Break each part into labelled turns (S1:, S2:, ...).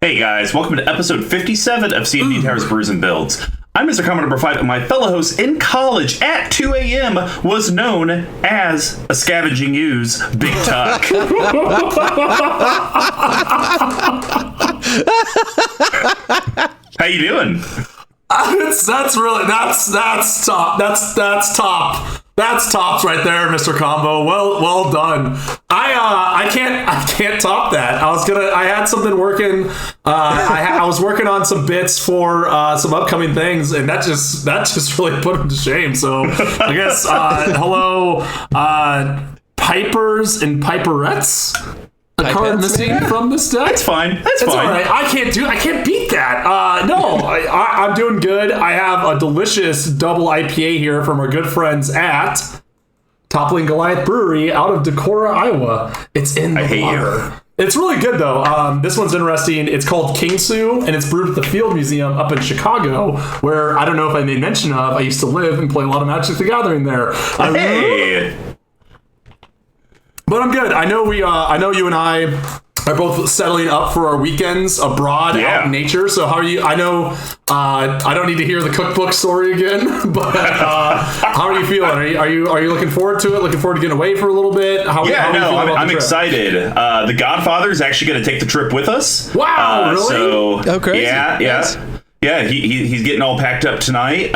S1: Hey guys, welcome to episode 57 of C&D Towers, Brews, and Builds. I'm Mr. Comment Number 5, and my fellow host in college at 2 a.m. was known as a scavenging ooze, Big Tuck. How you doing?
S2: That's top. That's tops right there, Mr. Combo. Well done. I can't top that. I had something working. I was working on some bits for some upcoming things, and that just really put him to shame. So I guess hello, Pipers and Piperettes. A card missing from this deck.
S1: That's fine. That's fine.
S2: All right. I can't beat that. No, I'm doing good. I have a delicious double IPA here from our good friends at Toppling Goliath Brewery out of Decorah, Iowa. It's in the water. It's really good though. This one's interesting. It's called King Sue, and it's brewed at the Field Museum up in Chicago, where I don't know if I made mention of. I used to live and play a lot of Magic the Gathering there. But I'm good. I know you and I are both settling up for our weekends abroad out in nature. So how are you? I know I don't need to hear the cookbook story again, but how are you feeling? Are you looking forward to it? Looking forward to getting away for a little bit?
S1: I'm excited. The Godfather is actually going to take the trip with us.
S2: Wow, really?
S1: Crazy. Yeah. Nice. Yeah, he's getting all packed up tonight.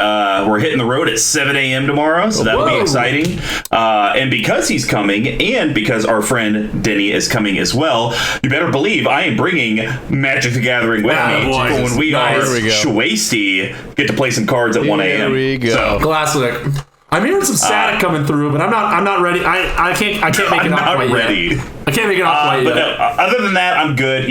S1: We're hitting the road at 7 a.m. tomorrow, so that'll be exciting. And because he's coming, and because our friend Denny is coming as well, you better believe I am bringing Magic the Gathering with me. So when we are shwasty, get to play some cards at 1 a.m.
S2: Here we go. So, classic. I'm hearing some static coming through, but I'm not ready. I can't make it off quite yet. I can't make it off quite yet.
S1: No, other than that, I'm good.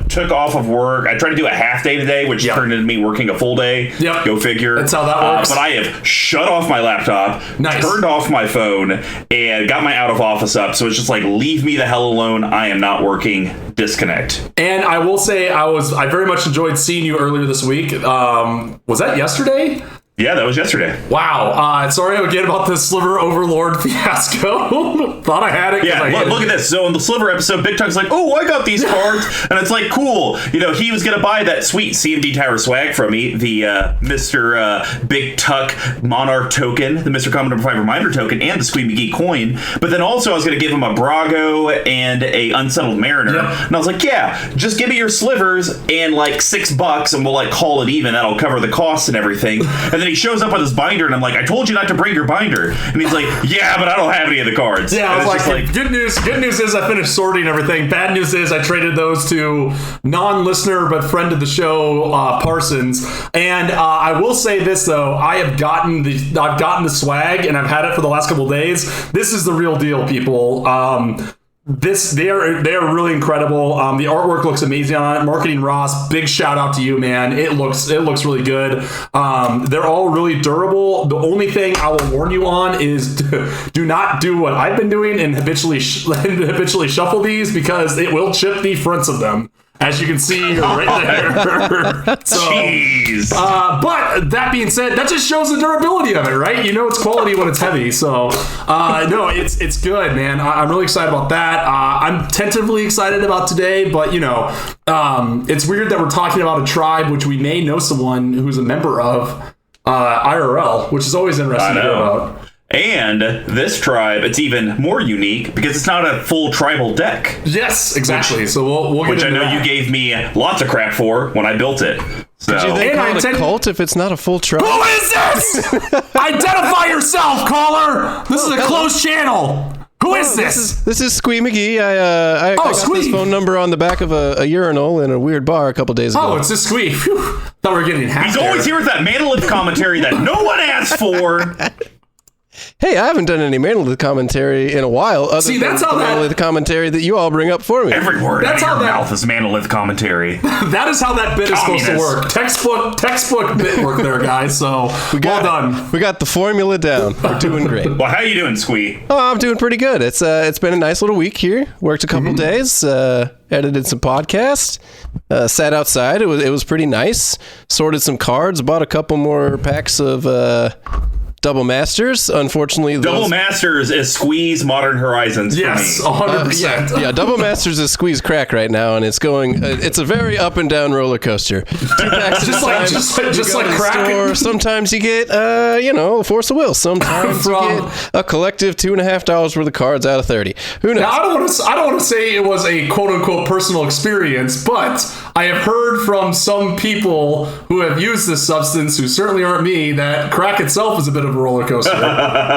S1: Took off of work. I tried to do a half day today, which turned into me working a full day.
S2: Yep.
S1: Go figure.
S2: That's how that works.
S1: But I have shut off my laptop, turned off my phone, and got my out of office up. So it's just like, leave me the hell alone. I am not working. Disconnect.
S2: And I will say, I very much enjoyed seeing you earlier this week. Was that yesterday?
S1: Yeah, that was yesterday.
S2: Wow. Sorry again about the Sliver Overlord fiasco. Thought I had it.
S1: Yeah, look at this. So in the Sliver episode, Big Tuck's like, oh, I got these cards. And it's like, cool. He was going to buy that sweet C&D Tower swag from me, the Mr. Big Tuck Monarch token, the Mr. Common Number 5 Reminder token, and the Squee McGee coin. But then also I was going to give him a Brago and a Unsettled Mariner. Yep. And I was like, yeah, just give me your slivers and like $6 and we'll call it even. That'll cover the costs and everything. And then he shows up with his binder, and I'm like, I told you not to bring your binder. And he's like, yeah, but I don't have any of the cards.
S2: Yeah, I was like, good news is I finished sorting everything. Bad news is I traded those to non-listener but friend of the show, Parsons. And I will say this though, I've gotten the swag, and I've had it for the last couple of days. This is the real deal, people. They are really incredible. The artwork looks amazing on it. Marketing Ross, big shout out to you, man. It looks really good. They're all really durable. The only thing I will warn you on is do not do what I've been doing and habitually shuffle these, because it will chip the fronts of them. As you can see right there. So, jeez. But that being said, that just shows the durability of it, right? It's quality when it's heavy. So, no, it's good, man. I'm really excited about that. I'm tentatively excited about today, but, it's weird that we're talking about a tribe which we may know someone who's a member of IRL, which is always interesting to hear about.
S1: And this tribe, it's even more unique because it's not a full tribal deck.
S2: Yes, exactly. So we'll get into that.
S1: You gave me lots of crap for when I built it. So.
S3: Could you then call it a cult if it's not a full tribe?
S2: Who is this? Identify yourself, caller. This is a closed channel. Who is this?
S3: This is Squee McGee. I got this phone number on the back of a urinal in a weird bar a couple days ago.
S2: Oh, it's just Squee. Thought we were getting hacked.
S1: He's always here with that Manolith commentary that no one asked for.
S3: Hey, I haven't done any Manolith commentary in a while.
S2: That's how
S3: Manolith commentary that you all bring up for me.
S1: Every word out of your mouth is Manolith commentary.
S2: That is how that bit is supposed to work. Textbook bit work there, guys. So well done.
S3: We got the formula down. We're doing great.
S1: Well, how you doing, Squee?
S3: Oh, I'm doing pretty good. It's been a nice little week here. Worked a couple days. Edited some podcasts. Sat outside. It was pretty nice. Sorted some cards. Bought a couple more packs of Double Masters. Unfortunately,
S1: Double Masters is Squeeze Modern Horizons
S2: Yes,
S1: for me.
S2: 100%.
S3: Yeah, Double Masters is Squeeze Crack right now, and it's going. It's a very up and down roller coaster. 2 packs
S2: Just
S3: at a
S2: like-
S3: time.
S2: just like-
S3: You
S2: just
S3: go
S2: like
S3: to the
S2: crack.
S3: store. Sometimes you get, Force of Will. Sometimes you get a collective $2.50 worth of cards out of 30. Who knows?
S2: Now, I don't want to say it was a quote unquote personal experience, but I have heard from some people who have used this substance, who certainly aren't me, that crack itself is a bit of a roller coaster.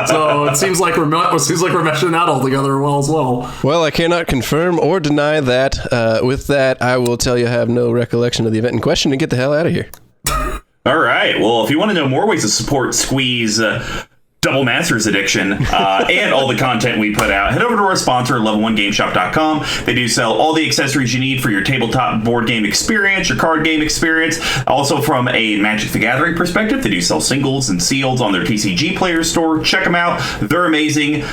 S2: So it seems like we're meshing that all together as well.
S3: Well, I cannot confirm or deny that. With that, I will tell you I have no recollection of the event in question and get the hell out of here.
S1: All right. Well, if you want to know more ways to support Squeeze Double Masters addiction and all the content we put out, head over to our sponsor, level1gameshop.com. They do sell all the accessories you need for your tabletop board game experience, your card game experience. Also, from a Magic the Gathering perspective, they do sell singles and sealed on their TCG player store. Check them out. They're amazing.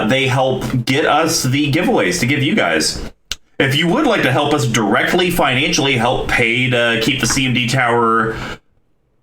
S1: They help get us the giveaways to give you guys. If you would like to help us directly financially help pay to keep the CMD Tower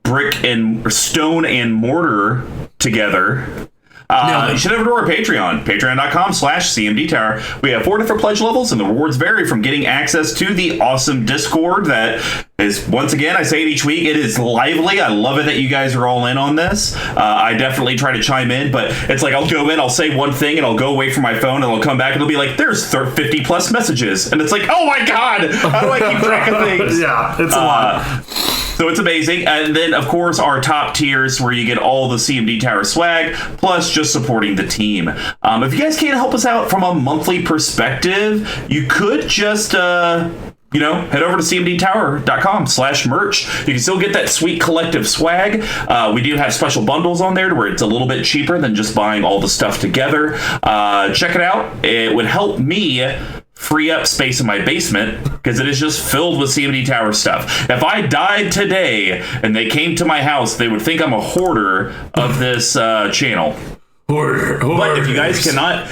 S1: brick and stone and mortar together, you should head over to our Patreon, patreon.com/CMD Tower. We have 4 different pledge levels, and the rewards vary from getting access to the awesome Discord that is, once again, I say it each week, it is lively. I love it that you guys are all in on this. I definitely try to chime in, but it's like I'll go in, I'll say one thing, and I'll go away from my phone, and I'll come back, and it'll be like, there's 50 plus messages. And it's like, oh my God, how do I keep track of things?
S2: Yeah, it's a lot.
S1: So it's amazing. And then, of course, our top tiers where you get all the CMD Tower swag, plus just supporting the team. If you guys can't help us out from a monthly perspective, you could just, head over to cmdtower.com/merch. You can still get that sweet collective swag. We do have special bundles on there to where it's a little bit cheaper than just buying all the stuff together. Check it out. It would help me free up space in my basement because it is just filled with CMD Tower stuff. If I died today and they came to my house, they would think I'm a hoarder of this channel.
S2: Hoarder.
S1: But if you guys cannot,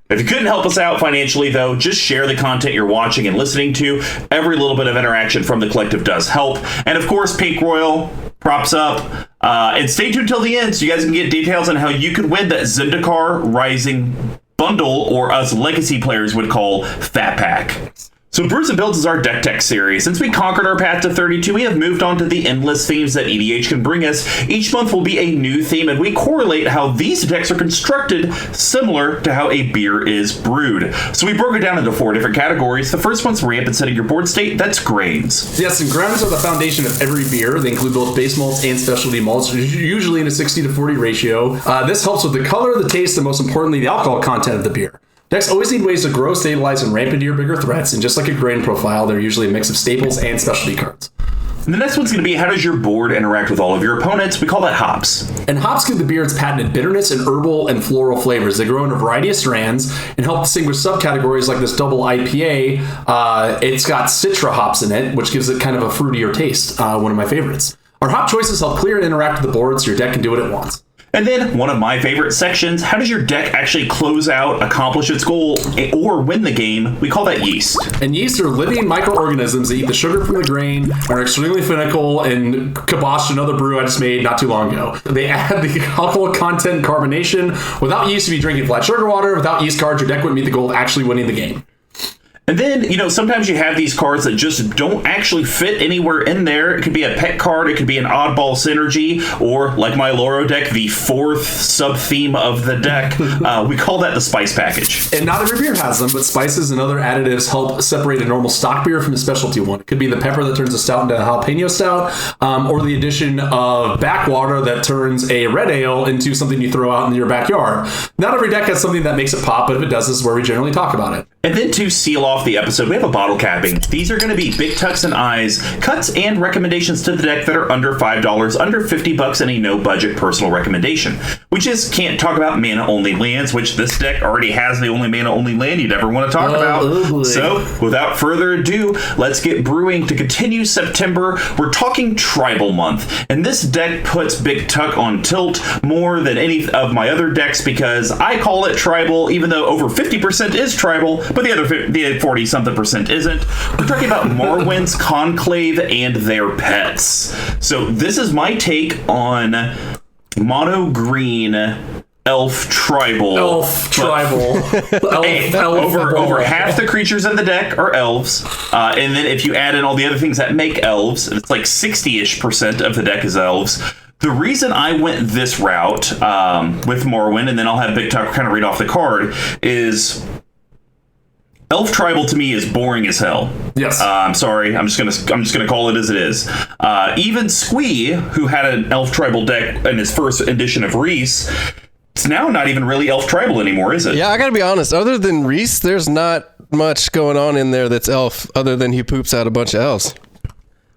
S1: if you couldn't help us out financially, though, just share the content you're watching and listening to. Every little bit of interaction from the collective does help. And of course, Pink Royal, props up. And stay tuned till the end so you guys can get details on how you could win that Zendikar Rising bundle, or us legacy players would call Fat Pack. So Brews and Builds is our deck tech series. Since we conquered our path to 32, we have moved on to the endless themes that EDH can bring us. Each month will be a new theme, and we correlate how these decks are constructed similar to how a beer is brewed. So we broke it down into 4 different categories. The first one's ramp and setting your board state. That's grains.
S2: Yes, and grains are the foundation of every beer. They include both base malts and specialty malts, usually in a 60-40 ratio. This helps with the color, the taste, and most importantly, the alcohol content of the beer. Decks always need ways to grow, stabilize, and ramp into your bigger threats, and just like a grain profile, they're usually a mix of staples and specialty cards.
S1: And the next one's going to be, how does your board interact with all of your opponents? We call that hops.
S2: And hops give the beer its patented bitterness and herbal and floral flavors. They grow in a variety of strands and help distinguish subcategories like this double IPA. It's got Citra hops in it, which gives it kind of a fruitier taste, one of my favorites. Our hop choices help clear and interact with the board so your deck can do what it wants.
S1: And then, one of my favorite sections, how does your deck actually close out, accomplish its goal, or win the game? We call that yeast.
S2: And yeast are living microorganisms that eat the sugar from the grain, are extremely finical, and kiboshed another brew I just made not too long ago. They add the alcohol content and carbonation. Without yeast, you'd be drinking flat sugar water. Without yeast cards, your deck wouldn't meet the goal of actually winning the game.
S1: And then, sometimes you have these cards that just don't actually fit anywhere in there. It could be a pet card, it could be an oddball synergy, or, like my Loro deck, the 4th sub-theme of the deck. We call that the spice package.
S2: And not every beer has them, but spices and other additives help separate a normal stock beer from a specialty one. It could be the pepper that turns a stout into a jalapeno stout, or the addition of backwater that turns a red ale into something you throw out in your backyard. Not every deck has something that makes it pop, but if it does, this is where we generally talk about it.
S1: And then to seal off the episode, we have a bottle capping. These are going to be Big Tucks and Eyes, cuts and recommendations to the deck that are under $5, under $50, and a no-budget personal recommendation. We just can't talk about mana-only lands, which this deck already has the only mana-only land you'd ever want to talk about. So, without further ado, let's get brewing. To continue September, we're talking Tribal Month, and this deck puts Big Tuck on tilt more than any of my other decks because I call it Tribal, even though over 50% is Tribal, but the other 40-something% isn't. We're talking about Marwyn's Conclave and their pets. So this is my take on mono green elf tribal.
S2: Over
S1: half the creatures in the deck are elves, and then if you add in all the other things that make elves, it's like 60-ish% of the deck is elves. The reason I went this route with Marwyn, and then I'll have Big Tuck kind of read off the card, is elf tribal to me is boring as hell.
S2: Yes.
S1: I'm sorry. I'm just gonna call it as it is. Even Squee, who had an elf tribal deck in his first edition of Reese, it's now not even really elf tribal anymore, is it?
S3: Yeah, I gotta be honest. Other than Reese, there's not much going on in there that's elf, other than he poops out a bunch of elves.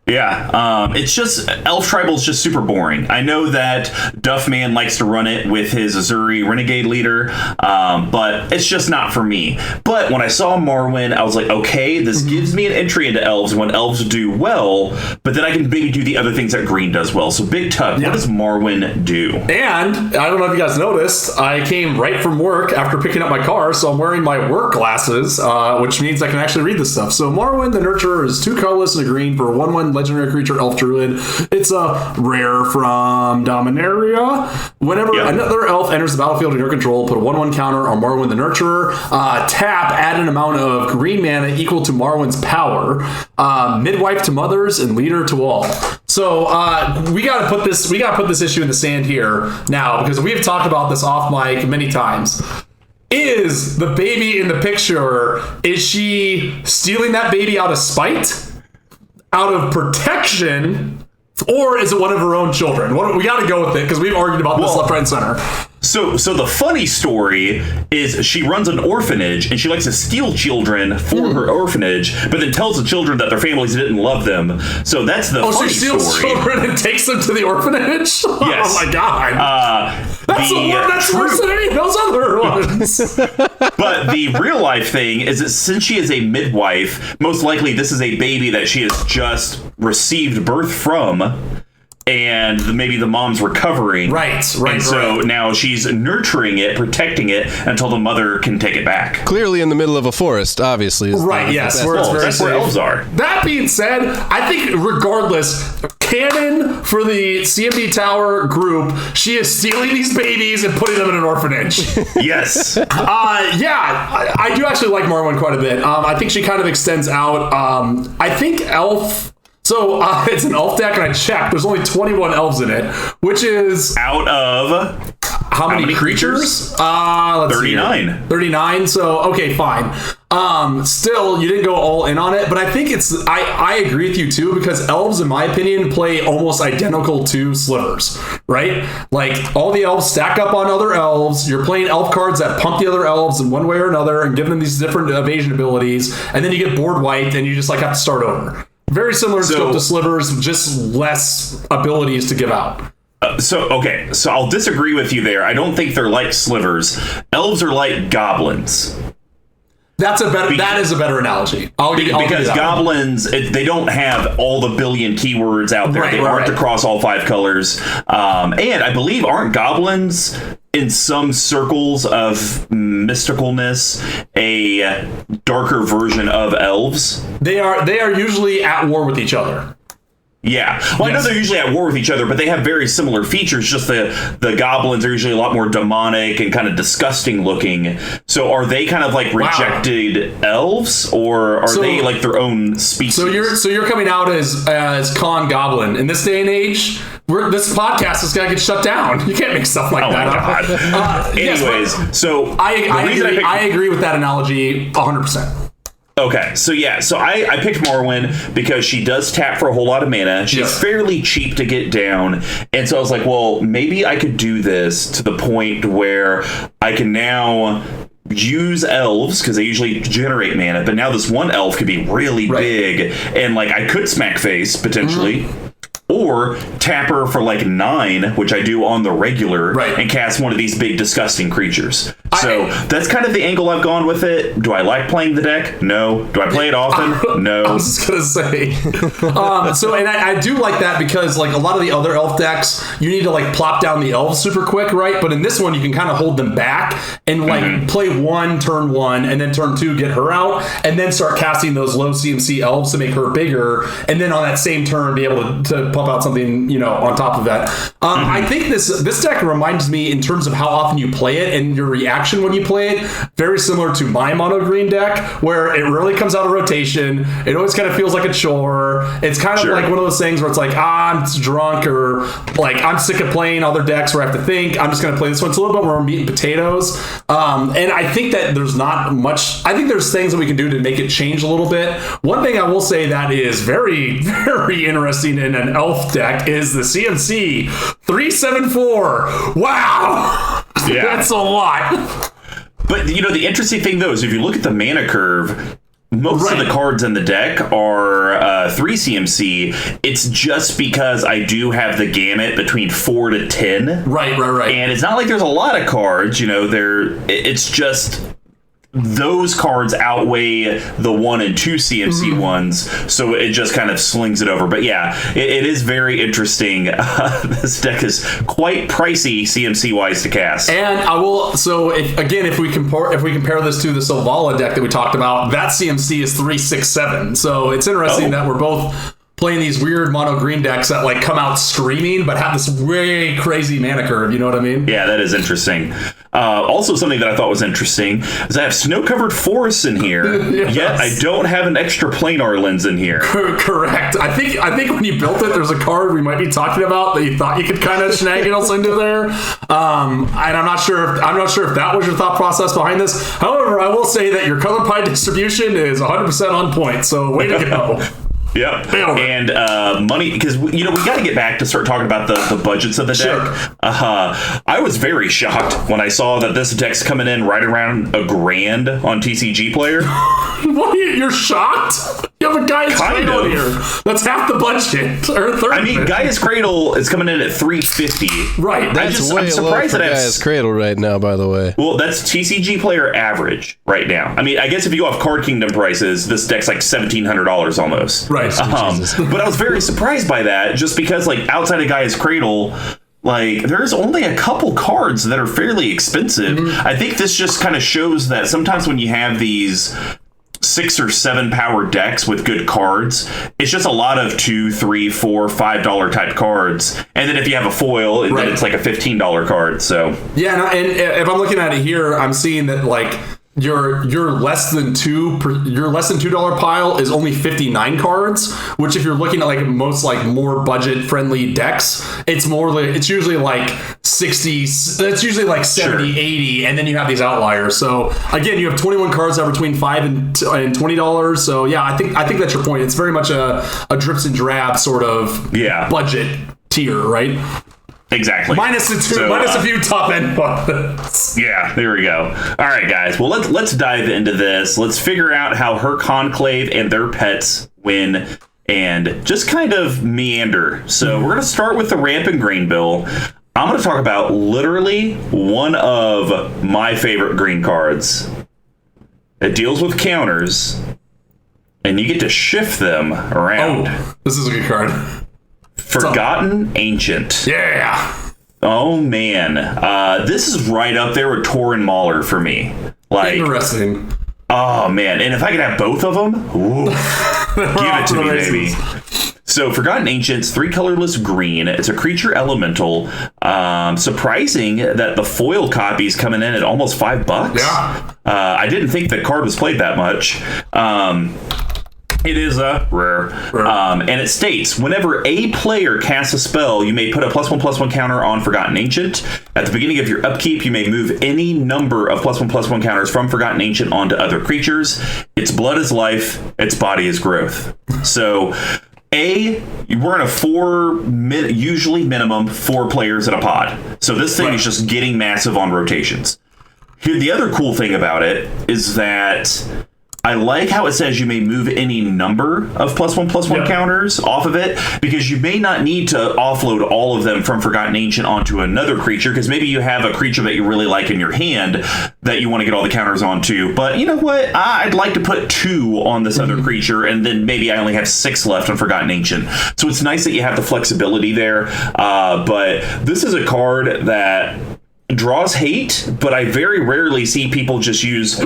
S1: Yeah, it's just elf tribal is just super boring. I know that Duffman likes to run it with his Azuri Renegade leader, but it's just not for me. But when I saw Marwyn, I was like, okay, this gives me an entry into elves when elves do well, but then I can maybe do the other things that green does well. So Big Tuck, what does Marwyn do?
S2: And I don't know if you guys noticed, I came right from work after picking up my car, so I'm wearing my work glasses, which means I can actually read this stuff. So Marwyn, the Nurturer, is 2 colorless and a green for a 1/1 legendary creature elf druid. It's a rare from Dominaria. Whenever another elf enters the battlefield in your control, put a 1/1 counter on Marwyn the Nurturer. Tap, add an amount of green mana equal to Marwyn's power. Midwife to mothers and leader to all. So we gotta put this issue in the sand here now, because we have talked about this off mic many times. Is the baby in the picture, is she stealing that baby out of spite? Out of protection, or is it one of her own children? We got to go with it because we've argued about this left, right, and center.
S1: So the funny story is she runs an orphanage and she likes to steal children for her orphanage, but then tells the children that their families didn't love them. So that's the funny
S2: she steals
S1: story.
S2: Children and takes them to the orphanage.
S1: Yes.
S2: Oh my god. That's worse than any of those other ones.
S1: But the real life thing is that since she is a midwife, most likely this is a baby that she has just received birth from, and maybe the mom's recovering.
S2: Right.
S1: So now she's nurturing it, protecting it until the mother can take it back.
S3: Clearly in the middle of a forest, obviously.
S2: Yes.
S1: That's where elves are.
S2: That being said, I think regardless, canon for the CMD Tower group, she is stealing these babies and putting them in an orphanage.
S1: Yes.
S2: I do actually like Marwyn quite a bit. I think she kind of extends out. I think elf... So it's an elf deck, and I checked. There's only 21 elves in it, which is...
S1: Out of...
S2: How many creatures? Let's
S1: 39.
S2: See 39, so okay, fine. Still, you didn't go all in on it, but I think it's... I agree with you, too, because elves, in my opinion, play almost identical to slivers, right? Like, all the elves stack up on other elves. You're playing elf cards that pump the other elves in one way or another and give them these different evasion abilities, and then you get board wiped, and you just, have to start over. Very similar in scope to slivers, just less abilities to give out.
S1: So I'll disagree with you there. I don't think they're like slivers. Elves are like goblins.
S2: That is a better analogy. I'll give
S1: because goblins, they don't have all the billion keywords out there. They aren't across all 5 colors. And I believe, aren't goblins in some circles of mysticalness a darker version of elves?
S2: They are usually at war with each other.
S1: Yeah. Well, I know they're usually at war with each other, but they have very similar features. Just the goblins are usually a lot more demonic and kind of disgusting looking. So are they kind of like rejected elves, or are they like their own species?
S2: So you're coming out as con goblin in this day and age. This podcast is gonna get shut down. You can't make stuff like that.
S1: My God. Anyways, so
S2: I agree with that analogy 100%.
S1: Okay, so I picked Marwyn because she does tap for a whole lot of mana. She's fairly cheap to get down, and so I was like, well, maybe I could do this to the point where I can now use elves, because they usually generate mana, but now this one elf could be really big, and I could smack face, potentially. Or tap her for 9, which I do on the regular, and cast one of these big disgusting creatures. So that's kind of the angle I've gone with it. Do I like playing the deck? No. Do I play it often? No.
S2: I was just gonna say. And I do like that because a lot of the other elf decks, you need to plop down the elves super quick, right? But in this one, you can kind of hold them back and play turn 1, and then turn 2 get her out, and then start casting those low CMC elves to make her bigger, and then on that same turn be able to pump out about something, on top of that. I think this deck reminds me in terms of how often you play it and your reaction when you play it, very similar to my mono green deck, where it rarely comes out of rotation. It always kind of feels like a chore. It's kind of like one of those things where it's like, I'm drunk, or like I'm sick of playing other decks where I have to think. I'm just going to play this one. It's a little bit more meat and potatoes. And I think that there's not much. I think there's things that we can do to make it change a little bit. One thing I will say that is very, very interesting in an elf deck is the CMC 374. Wow. Yeah. That's a lot.
S1: But, the interesting thing, though, is if you look at the mana curve, most of the cards in the deck are 3 CMC. It's just because I do have the gamut between 4 to 10.
S2: Right.
S1: And it's not like there's a lot of cards, it's just those cards outweigh the 1 and 2 CMC ones, so it just kind of slings it over. But yeah, it is very interesting. This deck is quite pricey CMC wise to cast.
S2: And I will. So if we compare this to the Selvala deck that we talked about, that CMC is 367. So it's interesting that we're both playing these weird mono green decks that like come out screaming but have this way crazy mana curve. You know what I mean?
S1: Yeah, that is interesting. Also, something that I thought was interesting is I have snow-covered forests in here, yet I don't have an extra planar lens in here.
S2: Correct. I think when you built it, there's a card we might be talking about that you thought you could kind of snag us into there. And I'm not sure if that was your thought process behind this. However, I will say that your color pie distribution is 100% on point. So way to go.
S1: Yep. And money, because we got to get back to start talking about the budgets of the deck. I was very shocked when I saw that this deck's coming in right around $1,000 on TCG Player.
S2: What? You're shocked? You have a Gaia's Cradle here. That's half the budget, or third.
S1: I mean, Gaia's Cradle is coming in at $350.
S2: Right.
S3: I'm surprised that Gaia's Cradle right now, by the way.
S1: Well, that's TCG Player average right now. I mean, I guess if you go off Card Kingdom prices, this deck's like $1,700 almost.
S2: Right.
S1: But I was very surprised by that, just because like outside of Gaia's Cradle, like there's only a couple cards that are fairly expensive. I think this just kind of shows that sometimes when you have these 6 or 7 power decks with good cards, it's just a lot of $2, $3, $4, $5 type cards, and then if you have a foil, then it's like a $15 card. So
S2: yeah, and if I'm looking at it here, I'm seeing that like your less than $2 pile is only 59 cards, which if you're looking at like most like more budget friendly decks, it's usually like 60, that's usually like 70, 80, and then you have these outliers. So again, you have 21 cards that are between $5 and $20. So yeah, I think that's your point. It's very much a drips and drabs sort of budget tier, right?
S1: Exactly.
S2: Minus a few top end ones.
S1: Yeah, there we go. All right, guys. Well, let's dive into this. Let's figure out how her conclave and their pets win, and just kind of meander. So we're going to start with the Rampant Green Bill. I'm going to talk about literally one of my favorite green cards. It deals with counters, and you get to shift them around.
S2: Oh, this is a good card.
S1: Forgotten Ancient.
S2: Yeah.
S1: Oh man, this is right up there with Torin Mauler for me. Like,
S2: interesting.
S1: Oh man, and if I could have both of them, give it to me, baby. So Forgotten Ancients, 3 colorless green. It's a creature elemental. Surprising that the foil copy's coming in at almost $5.
S2: Yeah.
S1: I didn't think the card was played that much. It is a rare. And it states, whenever a player casts a spell, you may put a +1/+1 counter on Forgotten Ancient. At the beginning of your upkeep, you may move any number of +1/+1 counters from Forgotten Ancient onto other creatures. Its blood is life, its body is growth. So, we're in a usually minimum 4 players in a pod. So this thing is just getting massive on rotations. Here, the other cool thing about it is that I like how it says you may move any number of +1/+1 counters off of it, because you may not need to offload all of them from Forgotten Ancient onto another creature, because maybe you have a creature that you really like in your hand that you want to get all the counters onto. But you know what? I'd like to put 2 on this other creature, and then maybe I only have 6 left on Forgotten Ancient. So it's nice that you have the flexibility there. But this is a card that draws hate, but I very rarely see people just use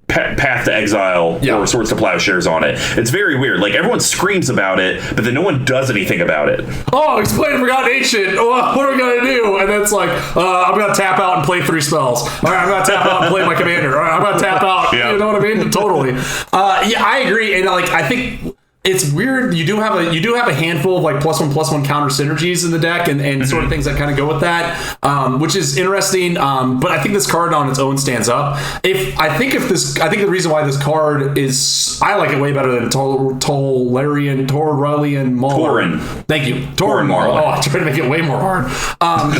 S1: Path to Exile or Swords to Plowshares on it. It's very weird. Like, everyone screams about it, but then no one does anything about it.
S2: Oh, explain Forgotten Ancient. What are we going to do? And then it's like, I'm going to tap out and play 3 spells. All right, I'm going to tap out and play my commander. All right, I'm going to tap out. You know what I mean? Totally. Yeah, I agree. And like, I think it's weird. You do have a handful of like +1/+1 counter synergies in the deck, and sort of things that kind of go with that, which is interesting. But I think this card on its own stands up. I think the reason why this card is, I like it way better than Taurelian Mauler.
S1: Tauren.
S2: Thank you, Tauren Mauler. Oh, I tried to make it way more hard.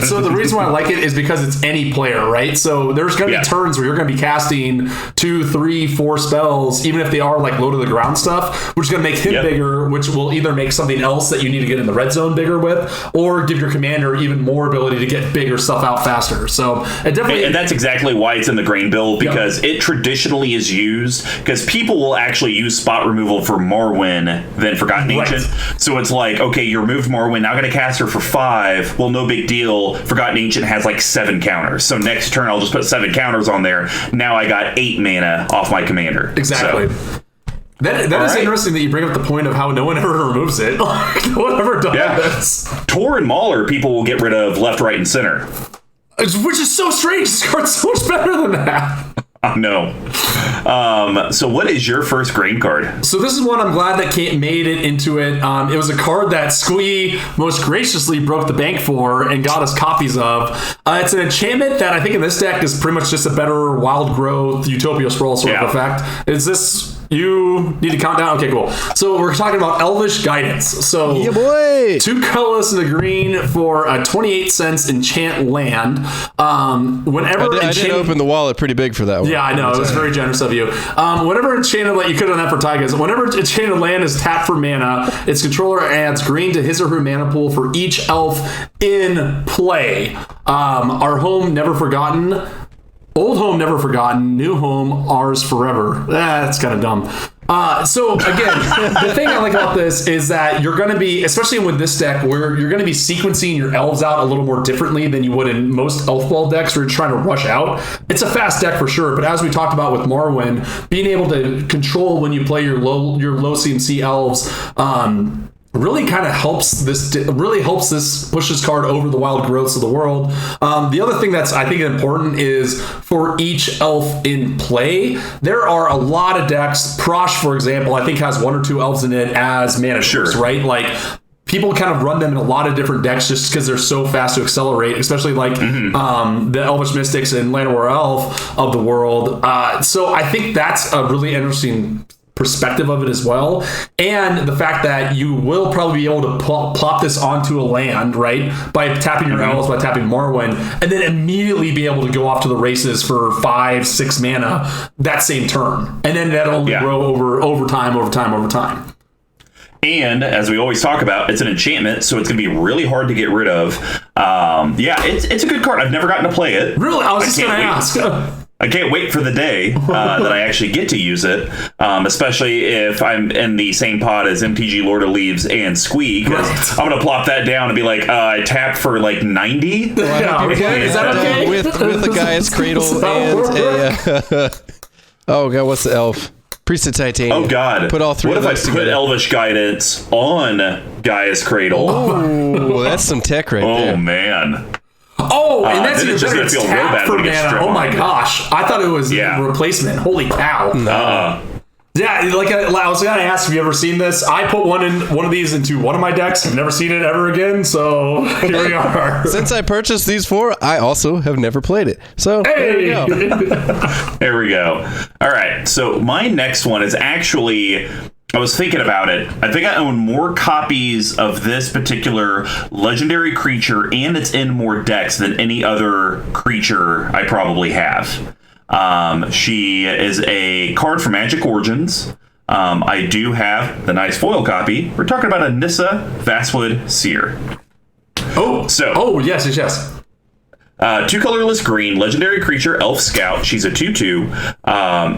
S2: So the reason why I like it is because it's any player, right? So there's going to be turns where you're going to be casting 2, 3, 4 spells, even if they are like low to the ground stuff, which is going to make him bigger, which will either make something else that you need to get in the red zone bigger with, or give your commander even more ability to get bigger stuff out faster. So it definitely,
S1: and that's exactly why it's in the grain build, because it traditionally is used, because people will actually use spot removal for Marwyn than Forgotten Ancient. So it's like, okay, you removed Marwyn, now I'm going to cast her for 5. Well, no big deal. Forgotten Ancient has like 7 counters. So next turn, I'll just put 7 counters on there. Now I got 8 mana off my commander.
S2: Exactly. So, That is interesting that you bring up the point of how no one ever removes it. No one ever does this.
S1: Tauren Mauler, people will get rid of left, right, and center.
S2: Which is so strange. This card's so much better than that.
S1: No. So what is your first grain card?
S2: So this is one I'm glad that Kate made it into it. It was a card that Squee most graciously broke the bank for and got us copies of. It's an enchantment that I think in this deck is pretty much just a better wild growth Utopia Sprawl sort of effect. Is this... You need to count down? Okay, cool. So we're talking about Elvish Guidance. So 2 colorless in the green for a 28 cents enchant land.
S3: I did open the wallet pretty big for that one.
S2: Yeah, I know. It was very generous of you. Whenever enchanted land, you could have done that for Tygas. Whenever enchanted land is tapped for mana, its controller adds green to his or her mana pool for each elf in play. Our home never forgotten. Old home never forgotten, new home ours forever. That's kind of dumb. So again, the thing I like about this is that you're going to be, especially with this deck, where you're going to be sequencing your elves out a little more differently than you would in most elf ball decks where you're trying to rush out. It's a fast deck for sure, but as we talked about with Marwyn, being able to control when you play your low CMC elves, really kind of helps this push this card over the wild growths of the world. The other thing that's I think important is for each elf in play, there are a lot of decks. Prosh, for example, I think has 1 or 2 elves in it as mana shirts, right? Like people kind of run them in a lot of different decks just because they're so fast to accelerate, especially like the Elvish Mystics and Llanowar Elf of the world. So I think that's a really interesting perspective of it as well, and the fact that you will probably be able to plop this onto a land, right, by tapping your elves, by tapping Marwyn, and then immediately be able to go off to the races for 5-6 mana that same turn, and then that'll only grow over time.
S1: And as we always talk about, it's an enchantment, so it's going to be really hard to get rid of. It's a good card. I've never gotten to play it.
S2: Really? I was just going to ask.
S1: I can't wait for the day that I actually get to use it, especially if I'm in the same pod as MTG Lord of Leaves and Squee, because I'm going to plop that down and be like, I tapped for like 90?
S3: Well, is that okay? With a Gaia's Cradle and a... oh, God, what's the elf? Priest of Titanium.
S1: Oh, God.
S3: Put all 3
S1: of
S3: those
S1: What if I put Elvish Guidance on Gaia's Cradle?
S3: Oh, that's some tech right there.
S1: Oh, man.
S2: Oh, and that's even better.
S1: It's tap
S2: for mana. Oh my gosh. I thought it was a replacement. Holy cow. Yeah, like I was going to ask, have you ever seen this? I put one of these into one of my decks. I've never seen it ever again, so here we are.
S3: Since I purchased these 4, I also have never played it. So there we go.
S1: There we go. All right, so my next one is actually... I was thinking about it. I think I own more copies of this particular legendary creature, and it's in more decks than any other creature I probably have. She is a card from Magic Origins. I do have the nice foil copy. We're talking about a Nissa Vastwood Seer.
S2: Yes.
S1: 2 colorless green, legendary creature, Elf Scout. She's a 2/2.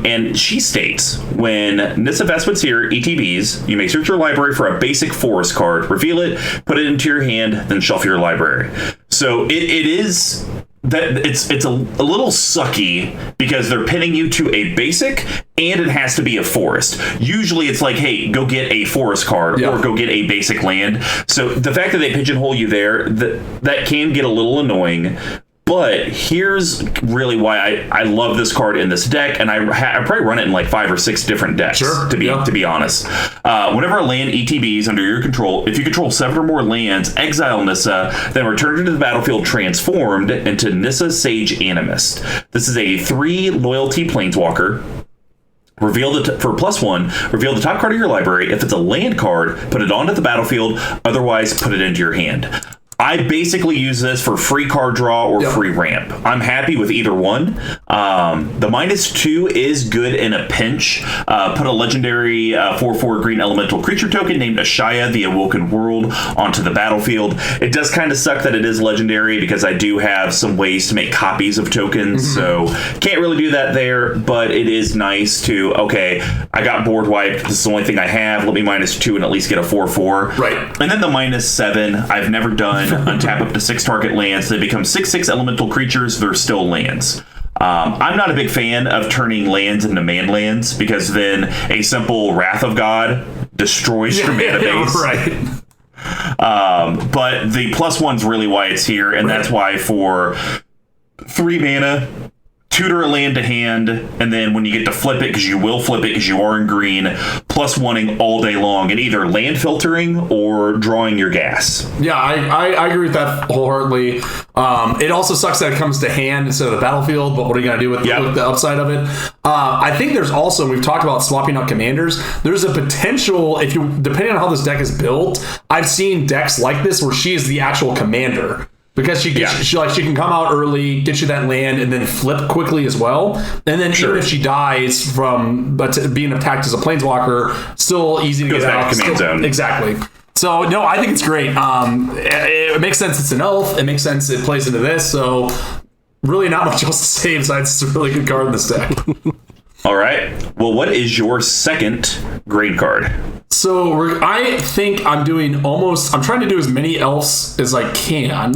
S1: And she states, when Nissa Vastwood Seer ETBs, you may search your library for a basic forest card, reveal it, put it into your hand, then shuffle your library. So it is that it's a little sucky because they're pinning you to a basic and it has to be a forest. Usually it's like, hey, go get a forest card or go get a basic land. So the fact that they pigeonhole you there, that can get a little annoying. But here's really why I love this card in this deck, and I probably run it in like 5 or 6 different decks, to be honest. Whenever a land ETBs under your control, if you control 7 or more lands, exile Nissa, then return it to the battlefield transformed into Nissa Sage Animist. This is a 3 loyalty planeswalker. For +1, reveal the top card of your library. If it's a land card, put it onto the battlefield, otherwise put it into your hand. I basically use this for free card draw or free ramp. I'm happy with either one. The -2 is good in a pinch. Put a legendary 4/4 green elemental creature token named Ashaya, the Awoken World, onto the battlefield. It does kind of suck that it is legendary because I do have some ways to make copies of tokens, so can't really do that there, but it is nice to, okay, I got board wiped. This is the only thing I have. Let me -2 and at least get a 4/4.
S2: Right.
S1: And then the -7, I've never done. Untap up to 6 target lands. They become 6/6 elemental creatures. They're still lands. I'm not a big fan of turning lands into man lands because then a simple Wrath of God destroys your mana base.
S2: Right.
S1: But the +1's really why it's here, and that's why for 3 mana, tutor a land to hand, and then when you get to flip it, because you will flip it because you are in green, +1ing all day long, and either land filtering or drawing your gas.
S2: Yeah, I agree with that wholeheartedly. It also sucks that it comes to hand instead of the battlefield, but what are you going to do with the upside of it? I think there's also, we've talked about swapping out commanders, there's a potential, depending on how this deck is built, I've seen decks like this where she is the actual commander. Because she can come out early, get you that land, and then flip quickly as well. And then even if she dies from being attacked as a planeswalker, still easy to get out.
S1: Command zone.
S2: Exactly. So no, I think it's great. It makes sense. It's an elf. It makes sense. It plays into this. So really, not much else to say besides it's a really good card in this deck.
S1: All right. Well, what is your second green card?
S2: So I think I'm trying to do as many elves as I can.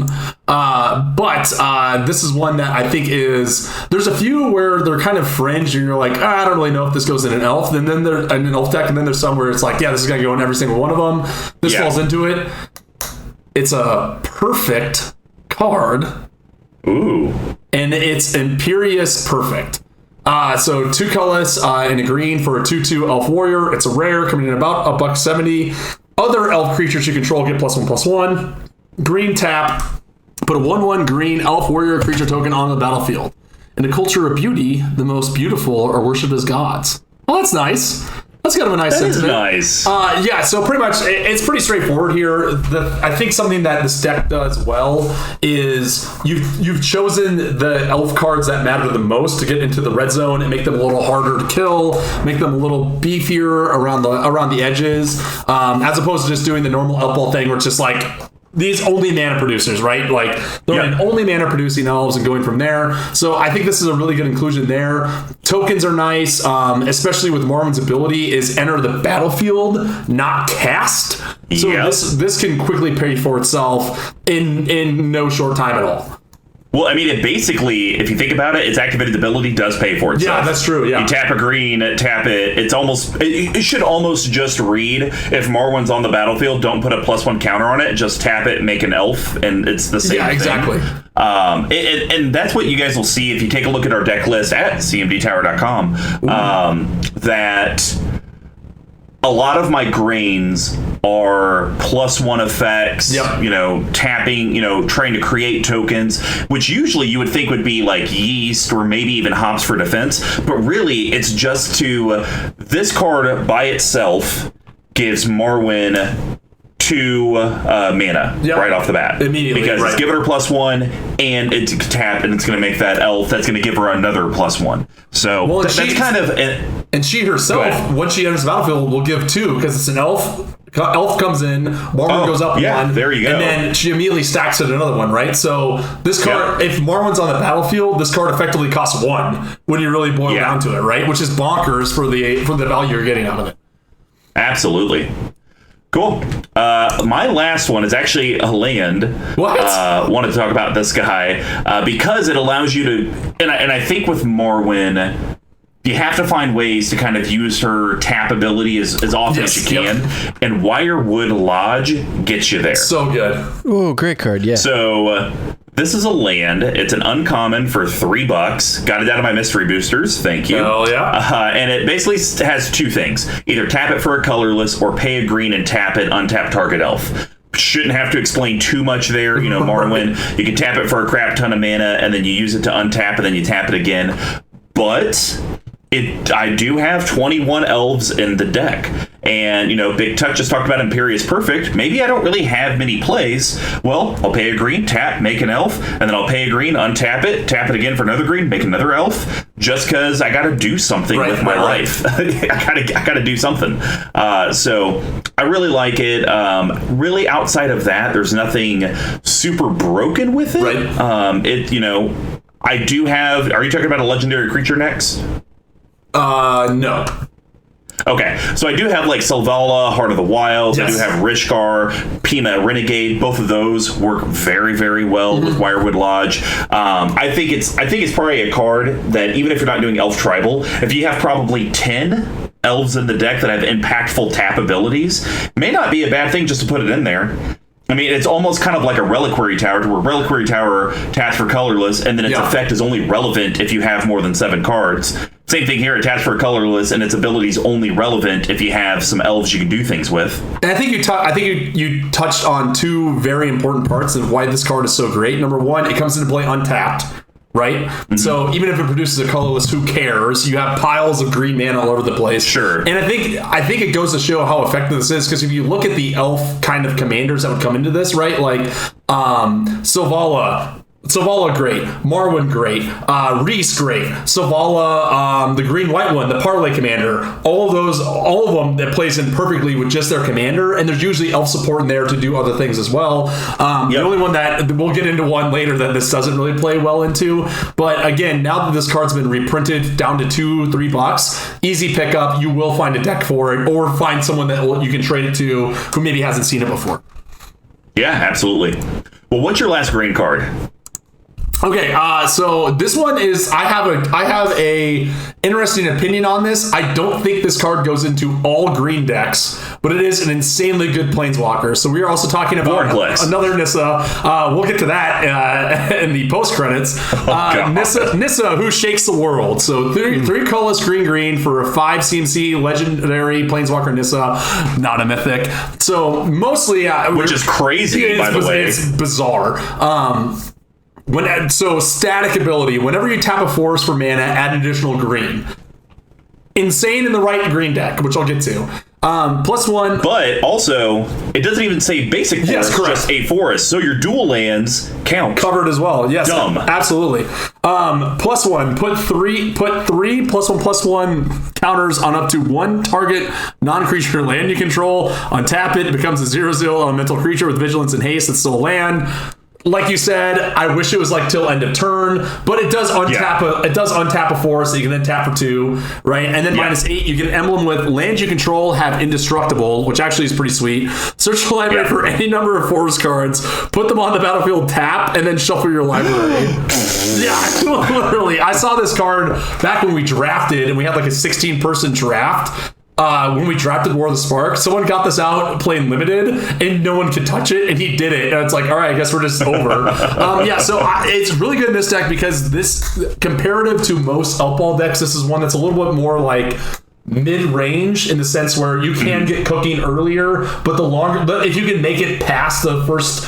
S2: But this is one that I think there's a few where they're kind of fringe and you're like, I don't really know if this goes in an elf. And then there's an elf deck. And then there's some where it's like, yeah, this is going to go in every single one of them. This falls into it. It's a perfect card.
S1: Ooh.
S2: And it's Imperious Perfect. So 2 colors and a green for a 2/2 elf warrior. It's a rare, coming in about $170. Other elf creatures you control get +1/+1. Green tap. Put a 1/1 green elf warrior creature token on the battlefield. In a culture of beauty, the most beautiful are worshipped as gods. Well, that's nice. That's kind of a nice sentiment.
S1: Nice.
S2: Yeah, so pretty much it's pretty straightforward here. I think something that this deck does well is you've chosen the elf cards that matter the most to get into the red zone and make them a little harder to kill, make them a little beefier around the edges, as opposed to just doing the normal elf ball thing where it's just like these only mana producers, right? Like they're only mana producing elves and going from there. So I think this is a really good inclusion there. Tokens are nice, especially with Marwyn's ability is enter the battlefield, not cast. So this can quickly pay for itself in no short time at all.
S1: Well, I mean, it basically, if you think about it, its activated ability does pay for itself.
S2: Yeah, that's true. Yeah.
S1: You tap a green, tap it. It should almost just read, if Marwyn's on the battlefield, don't put a +1 counter on it. Just tap it, make an elf, and it's the same thing.
S2: Yeah, exactly.
S1: And that's what you guys will see if you take a look at our deck list at cmdtower.com. That a lot of my grains are +1 effects, tapping, trying to create tokens, which usually you would think would be like yeast or maybe even hops for defense. But really, it's just this card by itself gives Marwyn 2 mana right off the bat.
S2: Immediately.
S1: Because it's giving her +1 and it's tap and it's going to make that elf that's going to give her another +1. So that's kind of...
S2: And she herself, once she enters the battlefield, will give 2 because it's an elf. Elf comes in, Marwyn goes up 1.
S1: There you go.
S2: And then she immediately stacks it another one, right? So this card, if Marwyn's on the battlefield, this card effectively costs 1 when you really boil down to it, right? Which is bonkers for the value you're getting out of it.
S1: Absolutely. Cool. My last one is actually a land.
S2: What?
S1: Wanted to talk about this guy because it allows you to, and I think with Marwyn, you have to find ways to kind of use her tap ability as often as you can, and Wirewood Lodge gets you there.
S2: So good.
S3: Oh, great card, yeah.
S1: So this is a land. It's an uncommon for $3. Got it out of my mystery boosters. Thank you.
S2: Hell yeah.
S1: And it basically has two things: either tap it for a colorless, or pay a green and tap it, untap target elf. Shouldn't have to explain too much there. You know, Marwyn, you can tap it for a crap ton of mana, and then you use it to untap, and then you tap it again. But I do have 21 elves in the deck. And, you know, Big Tuck just talked about Imperious Perfect. Maybe I don't really have many plays. Well, I'll pay a green, tap, make an elf, and then I'll pay a green, untap it, tap it again for another green, make another elf, just because I got to do something with my life. I gotta do something. So I really like it. Really, outside of that, there's nothing super broken with it.
S2: Right.
S1: You know, I do have. Are you talking about a legendary creature next?
S2: No.
S1: Okay, so I do have like Selvala, Heart of the Wilds. Yes. I do have Rishkar, Pima Renegade. Both of those work very, very well with Wirewood Lodge. I think it's probably a card that even if you're not doing Elf Tribal, if you have probably 10 elves in the deck that have impactful tap abilities, may not be a bad thing just to put it in there. I mean, it's almost kind of like a Reliquary Tower, where Reliquary Tower taps for colorless, and then its effect is only relevant if you have more than 7 cards. Same thing here, it taps for colorless, and its ability is only relevant if you have some elves you can do things with.
S2: And I think you touched on two very important parts of why this card is so great. Number one, it comes into play untapped. Right? Mm-hmm. So even if it produces a colorless, who cares? You have piles of green mana all over the place.
S1: Sure.
S2: And I think it goes to show how effective this is, because if you look at the elf kind of commanders that would come into this, right? Like Selvala, great. Marwyn, great. Reese, great. Selvala, the green-white one, the parlay commander. All of them that plays in perfectly with just their commander, and there's usually elf support in there to do other things as well. The only one that we'll get into one later that this doesn't really play well into, but again, now that this card's been reprinted down to $2-3, easy pickup. You will find a deck for it, or find someone that you can trade it to who maybe hasn't seen it before.
S1: Yeah, absolutely. Well, what's your last green card?
S2: Okay, so this one is I have a interesting opinion on this. I don't think this card goes into all green decks, but it is an insanely good planeswalker. So we are also talking about another Nissa. We'll get to that in the post credits. Nissa, who shakes the world. So three colorless green for a 5 CMC legendary planeswalker Nissa, not a mythic. So mostly,
S1: which is crazy, by the way.
S2: It's bizarre. So static ability, whenever you tap a forest for mana, add an additional green. Insane in the right green deck, which I'll get to. +1.
S1: But also, it doesn't even say basic forest,
S2: yes, correct.
S1: Just a forest. So your dual lands count.
S2: Covered as well. Yes.
S1: Dumb.
S2: Absolutely. +1. Put three +1/+1 counters on up to one target non-creature land you control. Untap it becomes a 0/0 elemental creature with vigilance and haste. It's still a land. Like you said, I wish it was like till end of turn, but it does untap a forest, so you can then tap for 2, right? And then -8, you get an emblem with lands you control have indestructible, which actually is pretty sweet. Search the library for any number of forest cards, put them on the battlefield, tap, and then shuffle your library. Literally. I saw this card back when we drafted, and we had like a 16-person draft. When we drafted War of the Spark, someone got this out playing limited, and no one could touch it, and he did it. And it's like, all right, I guess we're just over. It's really good in this deck because this, comparative to most elf ball decks, this is one that's a little bit more like mid-range in the sense where you can get cooking earlier, but if you can make it past the first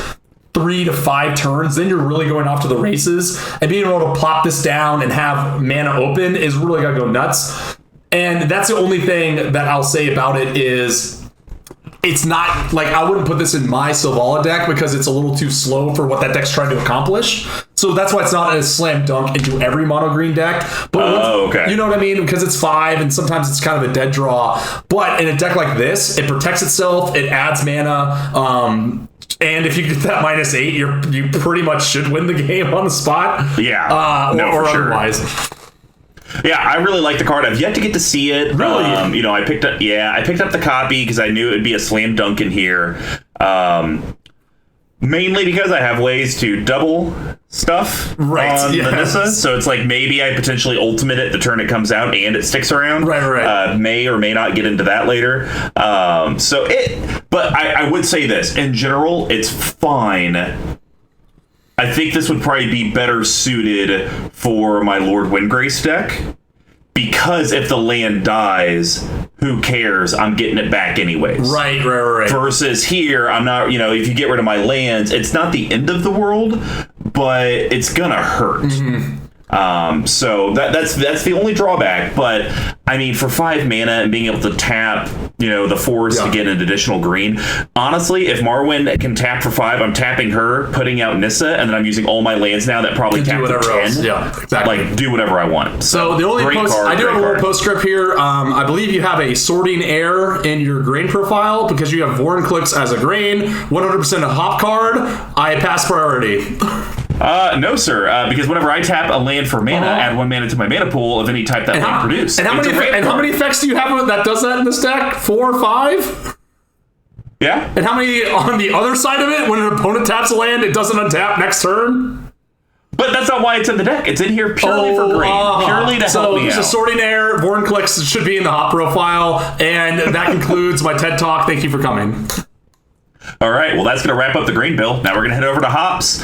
S2: 3 to 5 turns, then you're really going off to the races. And being able to plop this down and have mana open is really gonna go nuts. And that's the only thing that I'll say about it is it's not like I wouldn't put this in my Selvala deck because it's a little too slow for what that deck's trying to accomplish. So that's why it's not a slam dunk into every mono green deck. But you know what I mean? Because it's 5 and sometimes it's kind of a dead draw. But in a deck like this, it protects itself, it adds mana. And if you get that -8, you pretty much should win the game on the spot.
S1: Yeah.
S2: Or otherwise.
S1: Yeah, I really like the card. I've yet to get to see it.
S2: Really?
S1: I picked up the copy because I knew it would be a slam dunk in here. Mainly because I have ways to double stuff on the Nissa. So it's like maybe I potentially ultimate it the turn it comes out and it sticks around.
S2: Right.
S1: May or may not get into that later. But I would say this. In general, it's fine. I think this would probably be better suited for my Lord Windgrace deck. Because if the land dies, who cares? I'm getting it back anyways. Right. Versus here, I'm not, if you get rid of my lands, it's not the end of the world, but it's gonna hurt. So that's the only drawback. But I mean, for 5 mana and being able to tap, the forest to get an additional green. Honestly, if Marwyn can tap for 5, I'm tapping her, putting out Nissa, and then I'm using all my lands now that probably tap for 10.
S2: Else. Yeah, exactly.
S1: Like do whatever I want.
S2: So the only I do have a little postscript here. I believe you have a sorting error in your grain profile because you have Vorinclex as a grain, 100% a hop card. I pass priority.
S1: No, sir. Because whenever I tap a land for mana, add 1 mana to my mana pool of any type that land produced.
S2: And how many effects do you have that does that in this deck? 4 or 5?
S1: Yeah.
S2: And how many on the other side of it? When an opponent taps a land, it doesn't untap next turn?
S1: But that's not why it's in the deck. It's in here purely for green. Purely to help me out. So there's a sorting error.
S2: Vorinclex should be in the hop profile. And that concludes my TED Talk. Thank you for coming.
S1: All right, well, that's going to wrap up the green bill. Now we're going to head over to hops.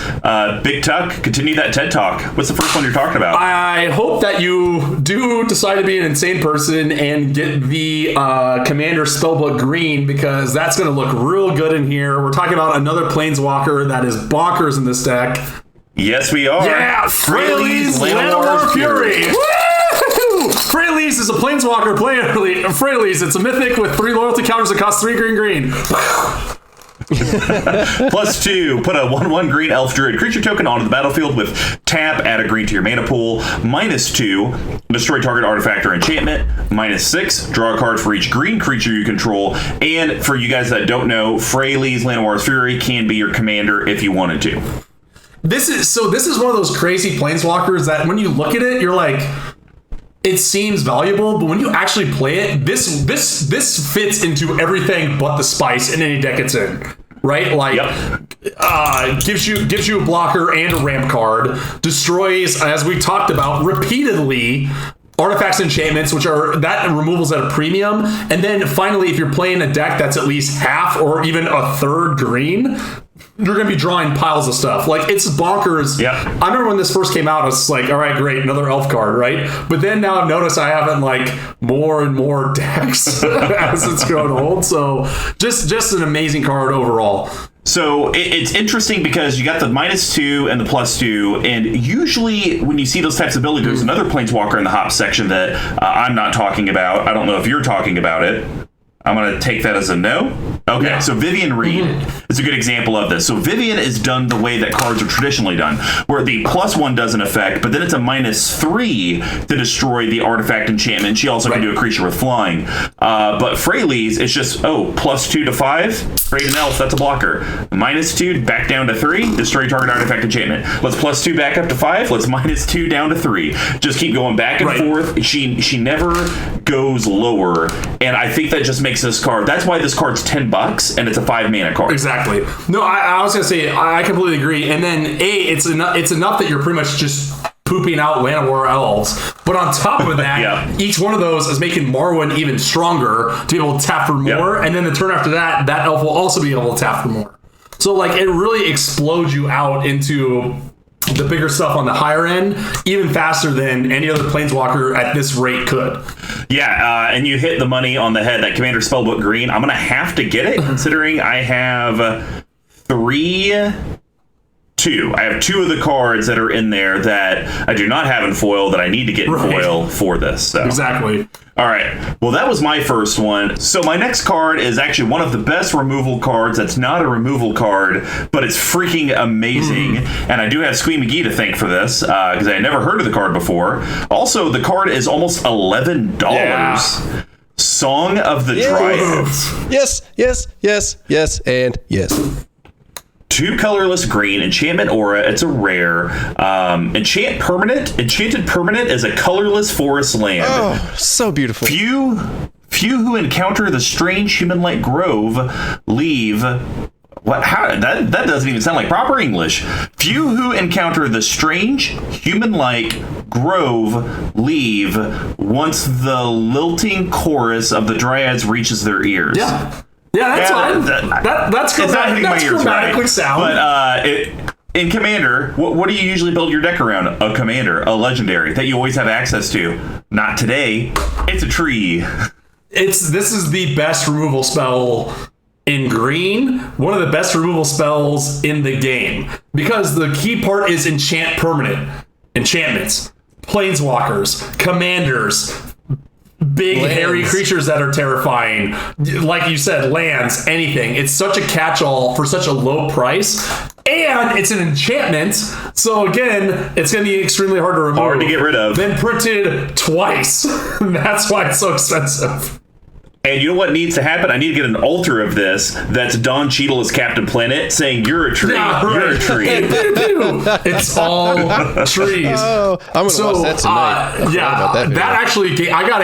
S1: Big Tuck, continue that TED Talk. What's the first one you're talking about?
S2: I hope that you do decide to be an insane person and get the Commander Spellbook green, because that's going to look real good in here. We're talking about another Planeswalker that is bonkers in this deck.
S1: Yes, we are.
S2: Yeah, Freyalise Llanowar Fury. Freyalise is a Planeswalker Freyalise. It's a mythic with 3 loyalty counters that cost 3 green.
S1: +2, put a 1/1 green elf druid creature token onto the battlefield with tap, add a green to your mana pool. -2, destroy target artifact or enchantment. -6, draw a card for each green creature you control. And for you guys that don't know, Freyalise Llanowar Fury can be your commander if you wanted to.
S2: This is one of those crazy Planeswalkers that when you look at it, you're like, it seems valuable, but when you actually play it, this fits into everything but the spice in any deck it's in, right? Like, gives you a blocker and a ramp card, destroys, as we talked about repeatedly, artifacts, enchantments, which are that removals at a premium, and then finally, if you're playing a deck that's at least half or even a third green, you're going to be drawing piles of stuff. Like, it's bonkers.
S1: Yeah.
S2: I remember when this first came out, I was like, all right, great, another elf card, right? But then now I've noticed I have it in, like, more and more decks as it's grown old. So just an amazing card overall.
S1: So it's interesting because you got the -2 and the +2, and usually when you see those types of abilities, there's another Planeswalker in the hop section that I'm not talking about. I don't know if you're talking about it. I'm going to take that as a no. Okay, yeah. So Vivian Reed is a good example of this. So Vivian is done the way that cards are traditionally done, where the +1 doesn't affect, but then it's a -3 to destroy the artifact enchantment. She also can do a creature with flying. But Freyalise is just, +2 to 5, create an elf, that's a blocker. -2, back down to 3, destroy target artifact enchantment. Let's +2 back up to 5, let's -2 down to 3. Just keep going back and forth. She never goes lower, and I think that just makes this card, that's why this card's $10 and it's a 5 mana card.
S2: Exactly. No, I was gonna say I completely agree. And then it's enough that you're pretty much just pooping out Llanowar elves. But on top of that, each one of those is making Marwyn even stronger to be able to tap for more. And then the turn after that, that elf will also be able to tap for more. So like it really explodes you out into the bigger stuff on the higher end, even faster than any other Planeswalker at this rate could.
S1: Yeah, and you hit the money on the head. That Commander Spellbook green, I'm going to have to get it, considering I have 2. I have 2 of the cards that are in there that I do not have in foil that I need to get in foil for this. So.
S2: Exactly.
S1: All right. Well, that was my first one. So my next card is actually one of the best removal cards that's not a removal card, but it's freaking amazing. And I do have Squee McGee to thank for this because I had never heard of the card before. Also, the card is almost $11. Yeah. Song of the Dryad.
S3: Yes, and yes.
S1: 2 colorless green, enchantment aura. It's a rare. Enchanted permanent is a colorless forest land.
S3: Oh, so beautiful.
S1: Few who encounter the strange human-like grove leave. What? How? That doesn't even sound like proper English. Few who encounter the strange human-like grove leave once the lilting chorus of the dryads reaches their ears.
S2: Yeah, that's fine. That's
S1: it's not hitting my ears
S2: grammatically
S1: right.
S2: sound.
S1: But in Commander, what do you usually build your deck around? A commander, a legendary that you always have access to. Not today. It's a tree.
S2: This is the best removal spell in green. One of the best removal spells in the game, because the key part is enchant permanent, enchantments, planeswalkers, commanders. Big
S3: lands.
S2: hairy creatures that are terrifying, like you said, lands, anything. It's such a catch-all for such a low price, and it's an enchantment, so again, it's going to be extremely hard to remove.
S1: Hard to get rid of.
S2: Then printed twice. That's why it's so expensive.
S1: And you know what needs to happen? I need to get an altar of this that's Don Cheadle as Captain Planet saying, "You're a tree.
S2: Yeah, right.
S1: You're a tree."
S2: It's all trees.
S3: Oh, I'm gonna watch that tonight.
S2: That actually, I got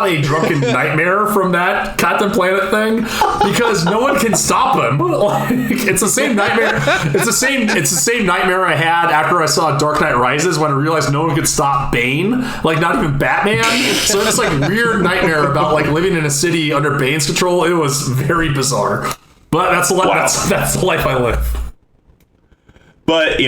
S2: a drunken nightmare from that Captain Planet thing, because no one can stop him. Like, it's the same nightmare. It's the same nightmare I had after I saw Dark Knight Rises, when I realized no one could stop Bane, like not even Batman. So it's like weird nightmare about like living in a city under Bane's control. It was very bizarre, but that's the life. That's the life I live.
S1: But,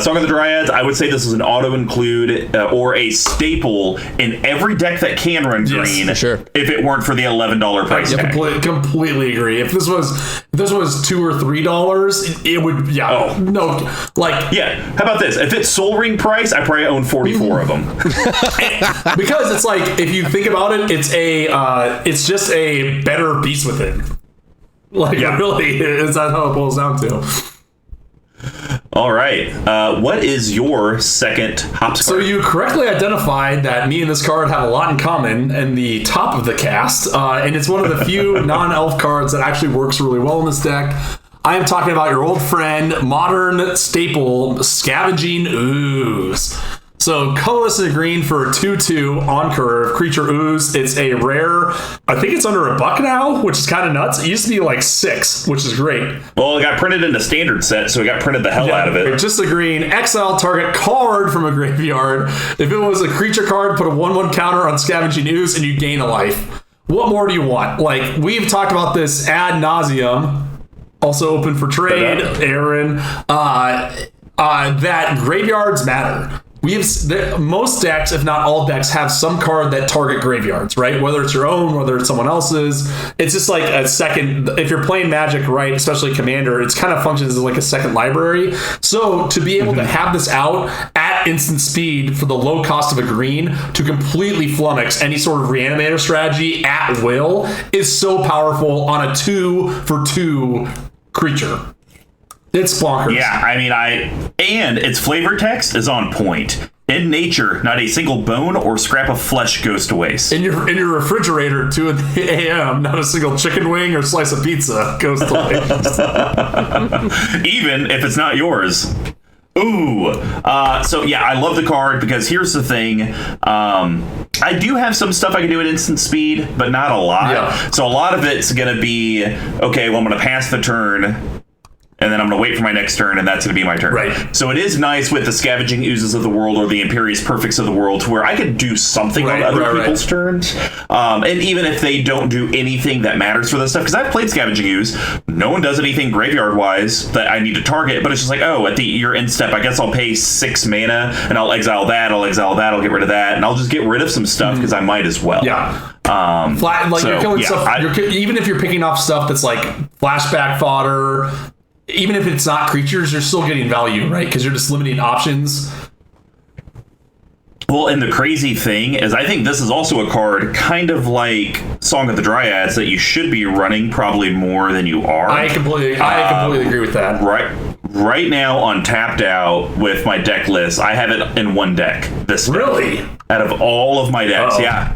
S1: Song of the Dryads, I would say this is an auto-include or a staple in every deck that can run green.
S3: Sure.
S1: If it weren't for the $11 price tag.
S2: Completely agree. If this was $2 or $3, it would. Yeah.
S1: Oh.
S2: No. Like.
S1: Yeah. How about this? If it's Soul Ring price, I probably own 44 of them.
S2: Because it's like, if you think about it, it's just a better Beast Within. Like, it really is. That's how it boils down to.
S1: All right. What is your second Hops
S2: So
S1: card?
S2: you correctly identified that me and this card have a lot in common in the top of the cast, and it's one of the few non-elf cards that actually works really well in this deck. I am talking about your old friend, modern staple, Scavenging Ooze. So colorless and green for a 2/2 on curve creature ooze. It's a rare. I think it's under $1 now, which is kind of nuts. It used to be like $6, which is great.
S1: Well, it got printed in a standard set, so it got printed the hell out of it.
S2: Just a green. Exile target card from a graveyard. If it was a creature card, put a 1/1 counter on Scavenging Ooze and you gain a life. What more do you want? Like, we've talked about this ad nauseum. Also open for trade, Aaron. That graveyards matter. Most decks, if not all decks, have some card that target graveyards, right? Whether it's your own, whether it's someone else's. It's just like a second. If you're playing Magic, right, especially Commander, it's kind of functions as like a second library. So to be able to have this out at instant speed for the low cost of a green to completely flummox any sort of reanimator strategy at will is so powerful on a 2/2 creature. It's bonkers.
S1: Yeah, I mean, and its flavor text is on point. In nature, not a single bone or scrap of flesh goes to waste.
S2: In your refrigerator, 2 a.m., not a single chicken wing or slice of pizza goes to waste.
S1: Even if it's not yours. Ooh. So yeah, I love the card because here's the thing. I do have some stuff I can do at instant speed, but not a lot.
S2: Yeah.
S1: So a lot of it's going to be, okay, well, I'm going to pass the turn, and then I'm going to wait for my next turn, and that's going to be my turn.
S2: Right.
S1: So it is nice with the Scavenging Oozes of the world or the Imperious Perfects of the world to where I could do something on other people's turns. And even if they don't do anything that matters for this stuff, because I've played Scavenging Ooze, no one does anything graveyard-wise that I need to target, but it's just like, oh, at your end step, I guess I'll pay 6 mana, and I'll exile that, I'll get rid of that, and I'll just get rid of some stuff because I might as well.
S2: Yeah. You're killing stuff. Even if you're picking off stuff that's like flashback fodder, even if it's not creatures, you're still getting value, right? Because you're just limiting options.
S1: Well, and the crazy thing is I think this is also a card kind of like Song of the Dryads that you should be running probably more than you are.
S2: I completely agree with that.
S1: Right now on Tapped Out with my deck list, I have it in one deck. This deck.
S2: Really?
S1: Out of all of my decks, yeah.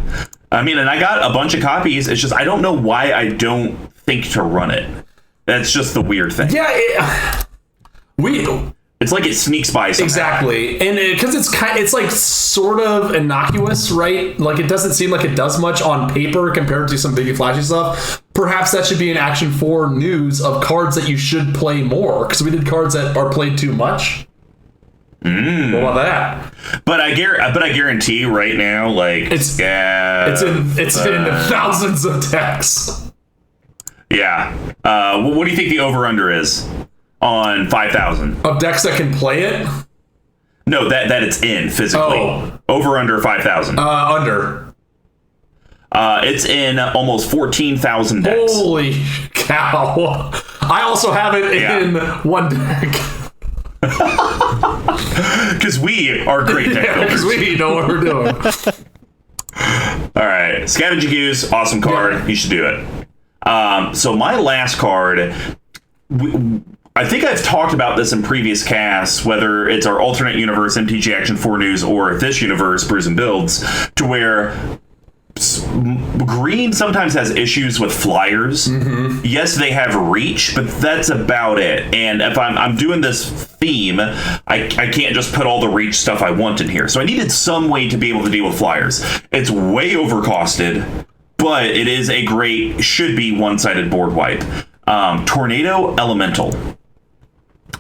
S1: I mean, and I got a bunch of copies. It's just I don't know why I don't think to run it. That's just the weird thing.
S2: Yeah,
S1: It's like it sneaks by somehow.
S2: Exactly. And because it's like sort of innocuous, right? Like it doesn't seem like it does much on paper compared to some big and flashy stuff. Perhaps that should be an Action 4 news of cards that you should play more, because we did cards that are played too much. What about that?
S1: But I guarantee right now, like
S2: it's in the thousands of decks.
S1: Yeah. What do you think the over/under is on 5,000
S2: of decks that can play it?
S1: No, that it's in physically. Over/under 5,000.
S2: Under.
S1: It's in almost 14,000 decks.
S2: Holy cow! I also have it in one deck.
S1: Because we are great deck builders.
S2: Because we know what we're doing.
S1: All right, Scavenging Ooze, awesome card. Yeah. You should do it. So my last card, I think I've talked about this in previous casts, whether it's our alternate universe MTG Action 4 News or this universe Brews and Builds, to where green sometimes has issues with flyers. Yes, they have reach, but that's about it. And if I'm doing this theme, I can't just put all the reach stuff I want in here. So I needed some way to be able to deal with flyers. It's way overcosted, but it is a great, should be one-sided board wipe. Tornado Elemental.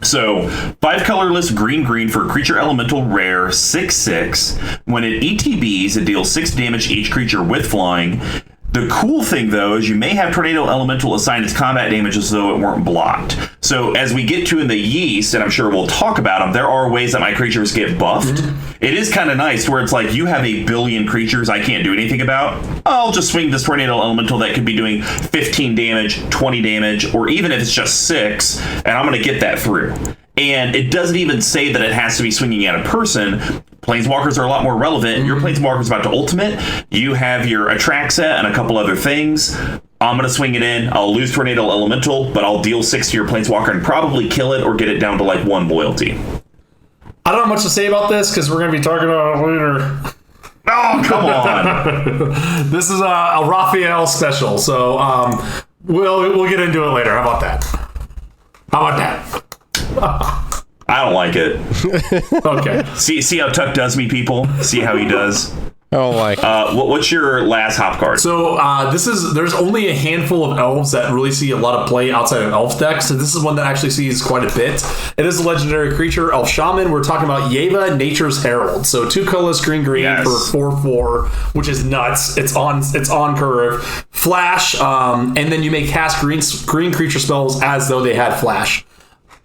S1: So, 5 colorless green for creature elemental rare 6/6. When it ETBs, it deals 6 damage to each creature with flying. The cool thing, though, is you may have Tornado Elemental assigned its combat damage as though it weren't blocked. So, as we get to in the Yeast, and I'm sure we'll talk about them, there are ways that my creatures get buffed. It is kind of nice where it's like, you have a billion creatures I can't do anything about. I'll just swing this Tornado Elemental that could be doing 15 damage, 20 damage, or even if it's just 6, and I'm going to get that through. And it doesn't even say that it has to be swinging at a person. Planeswalkers are a lot more relevant. Your Planeswalker's about to ultimate. You have your Atraxa and a couple other things. I'm going to swing it in. I'll lose Tornado Elemental, but I'll deal 6 to your Planeswalker and probably kill it or get it down to like 1 loyalty.
S2: I don't have much to say about this because we're going to be talking about it later.
S1: Oh, come on.
S2: This is a Raphael special, so we'll get into it later. How about that?
S1: I don't like it.
S2: Okay.
S1: See how Tuck does me, people? See how he does?
S3: I don't like it.
S1: What's your last hop card?
S2: So there's only a handful of elves that really see a lot of play outside of elf decks. So this is one that actually sees quite a bit. It is a legendary creature, Elf Shaman. We're talking about Yeva, Nature's Herald. So 2 colorless green
S1: yes.
S2: for 4/4, which is nuts. It's on curve. Flash, and then you may cast green creature spells as though they had flash.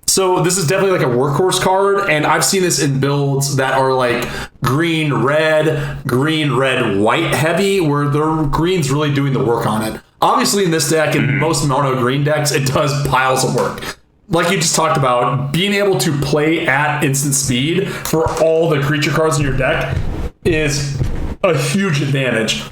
S2: So this is definitely like a workhorse card, and I've seen this in builds that are like green, red, white heavy, where the green's really doing the work on it. Obviously in this deck and most mono green decks, it does piles of work. Like you just talked about, being able to play at instant speed for all the creature cards in your deck is a huge advantage.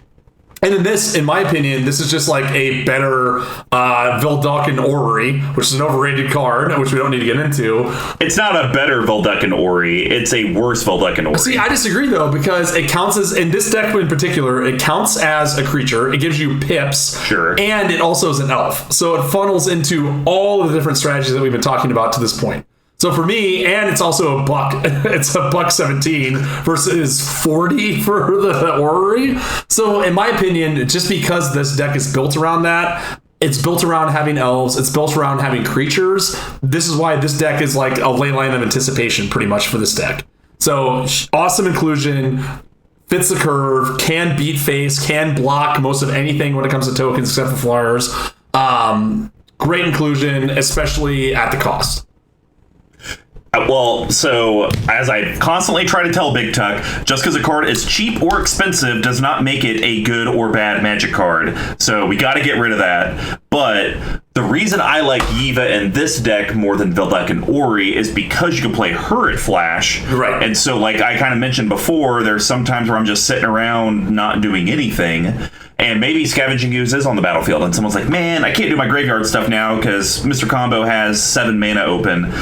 S2: And in this, in my opinion, this is just like a better Veldukin Orrery, which is an overrated card, which we don't need to get into.
S1: It's not a better Veldukin Orrery. It's a worse Veldukin Orrery.
S2: See, I disagree, though, because it counts as, in this deck in particular, it counts as a creature. It gives you pips.
S1: Sure. And
S2: it also is an elf. So it funnels into all of the different strategies that we've been talking about to this point. So for me, and it's also a buck. It's a $1.17 versus 40 for the Orrery. So in my opinion, just because this deck is built around that, it's built around having elves, it's built around having creatures. This is why this deck is like a ley line of anticipation pretty much for this deck. So awesome inclusion, fits the curve, can beat face, can block most of anything when it comes to tokens except for flyers. Great inclusion, especially at the cost.
S1: Well, so as I constantly try to tell Big Tuck, just because a card is cheap or expensive does not make it a good or bad Magic card. So we got to get rid of that. But the reason I like Yeva in this deck more than Veldukin Orrery is because you can play her at Flash.
S2: Right.
S1: And so, like I kind of mentioned before, there's some times where I'm just sitting around not doing anything. And maybe Scavenging Ooze is on the battlefield, and someone's like, man, I can't do my graveyard stuff now because Mr. Combo has 7 mana open.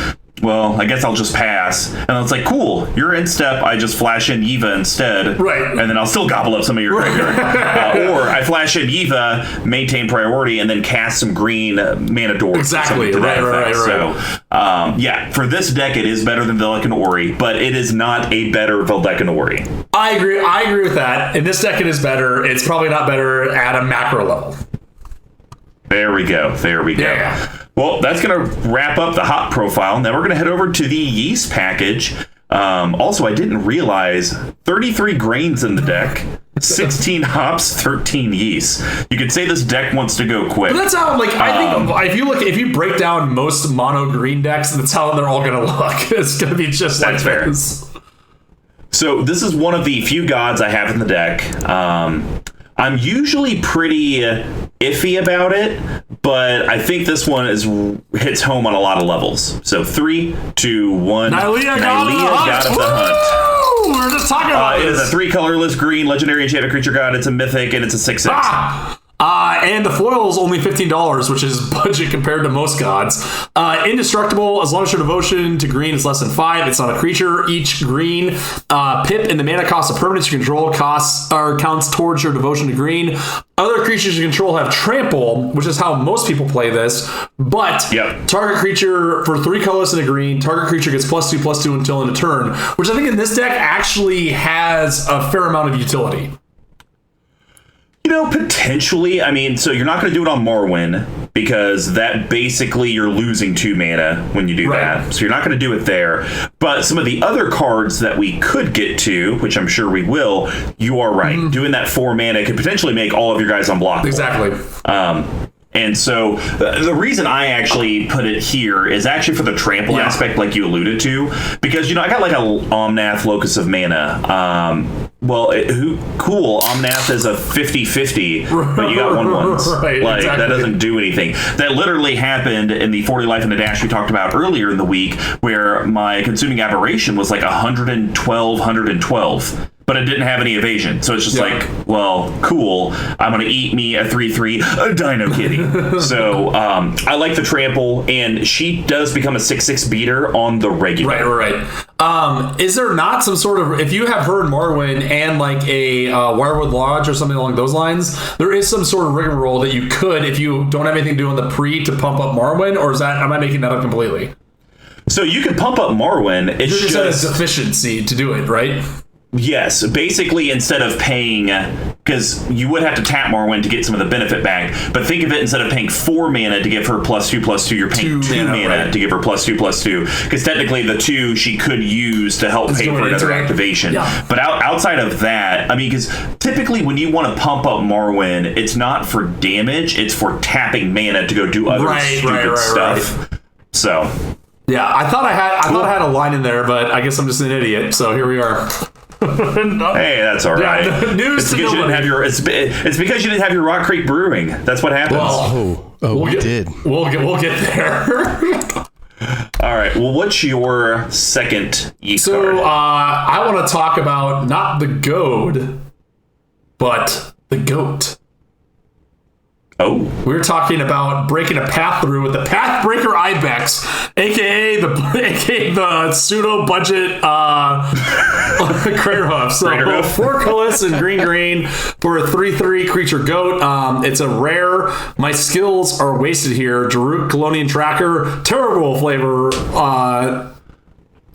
S1: well, I guess I'll just pass. And it's like, cool, you're in step. I just flash in Yiva instead.
S2: Right.
S1: And then I'll still gobble up some of your graveyard. Or I flash in Yiva, maintain priority, and then cast some green mana doors.
S2: Exactly. Right.
S1: So, yeah, for this deck, it is better than Veldekin Ori, but it is not a better Veldekin Ori.
S2: I agree with that. In this deck, it is better. It's probably not better at a macro level.
S1: There we go.
S2: Yeah.
S1: Well, that's going to wrap up the hop profile. Now we're going to head over to the yeast package. Also, I didn't realize 33 grains in the deck, 16 hops, 13 yeast. You could say this deck wants to go quick.
S2: But that's how, like, I think if you break down most mono green decks, that's how they're all going to look. It's going to be just like this.
S1: So this is one of the few gods I have in the deck. I'm usually pretty iffy about it, but I think this one hits home on a lot of levels. So 3, 2, 1.
S2: Nylea God of the Hunt. We're just talking about
S1: it is a 3 colorless green legendary enchanted creature god. It's a mythic and it's a 6/6.
S2: And the foil is only $15, which is budget compared to most gods. Indestructible, as long as your devotion to green is less than 5. It's not a creature. Each green pip in the mana cost of permanents you control counts towards your devotion to green. Other creatures you control have trample, which is how most people play this. But target creature for 3 colors and a green, target creature gets +2/+2 until end of turn, which I think in this deck actually has a fair amount of utility.
S1: Potentially. I mean, so you're not going to do it on Marwyn because that basically you're losing 2 mana when you do that. So you're not going to do it there. But some of the other cards that we could get to, which I'm sure we will, you are right. Mm-hmm. Doing that 4 mana could potentially make all of your guys unblockable.
S2: Exactly.
S1: And so the reason I actually put it here is actually for the trample aspect, like you alluded to, because, I got like a Omnath Locus of Mana. Cool. Omnath is a 50-50, but you got 1/1s.
S2: Right,
S1: like,
S2: exactly.
S1: That doesn't do anything. That literally happened in the 40 Life in a Dash we talked about earlier in the week, where my Consuming Aberration was like 112. But it didn't have any evasion. So it's just like, well, cool. I'm going to eat me a 3/3 a Dino Kitty. So I like the trample, and she does become a 6/6 beater on the regular.
S2: Right. Is there not some sort of, if you have her and Marwyn and like a Wirewood Lodge or something along those lines, there is some sort of rigmarole that you could, if you don't have anything to do on the pre, to pump up Marwyn, or am I making that up completely?
S1: So you can pump up Marwyn. It's
S2: just a deficiency to do it, right?
S1: Yes, basically instead of paying, because you would have to tap Marwyn to get some of the benefit back, but think of it, instead of paying 4 mana to give her +2/+2, you're paying 2 mana to give her +2/+2, because technically the 2 she could use to help pay for another activation. Yeah. But outside of that, I mean, because typically when you want to pump up Marwyn, it's not for damage, it's for tapping mana to go do other stupid stuff. Right. So... yeah,
S2: I thought I had a line in there, but I guess I'm just an idiot, so here we are.
S1: Hey, that's all right.
S2: News
S1: it's because you didn't have your. It's because you didn't have your Rock Creek Brewing. That's what happens.
S3: We did.
S2: We'll get there.
S1: All right. Well, what's your second yeast card?
S2: So I want to talk about not the goad, but the goat.
S1: Oh.
S2: We're talking about breaking a path through with the Pathbreaker Ibex, aka the pseudo budget Crater Hoof. So 4 colors and green for a 3/3 creature goat. It's a rare. My skills are wasted here. Daruk Colonian Tracker, terrible flavor.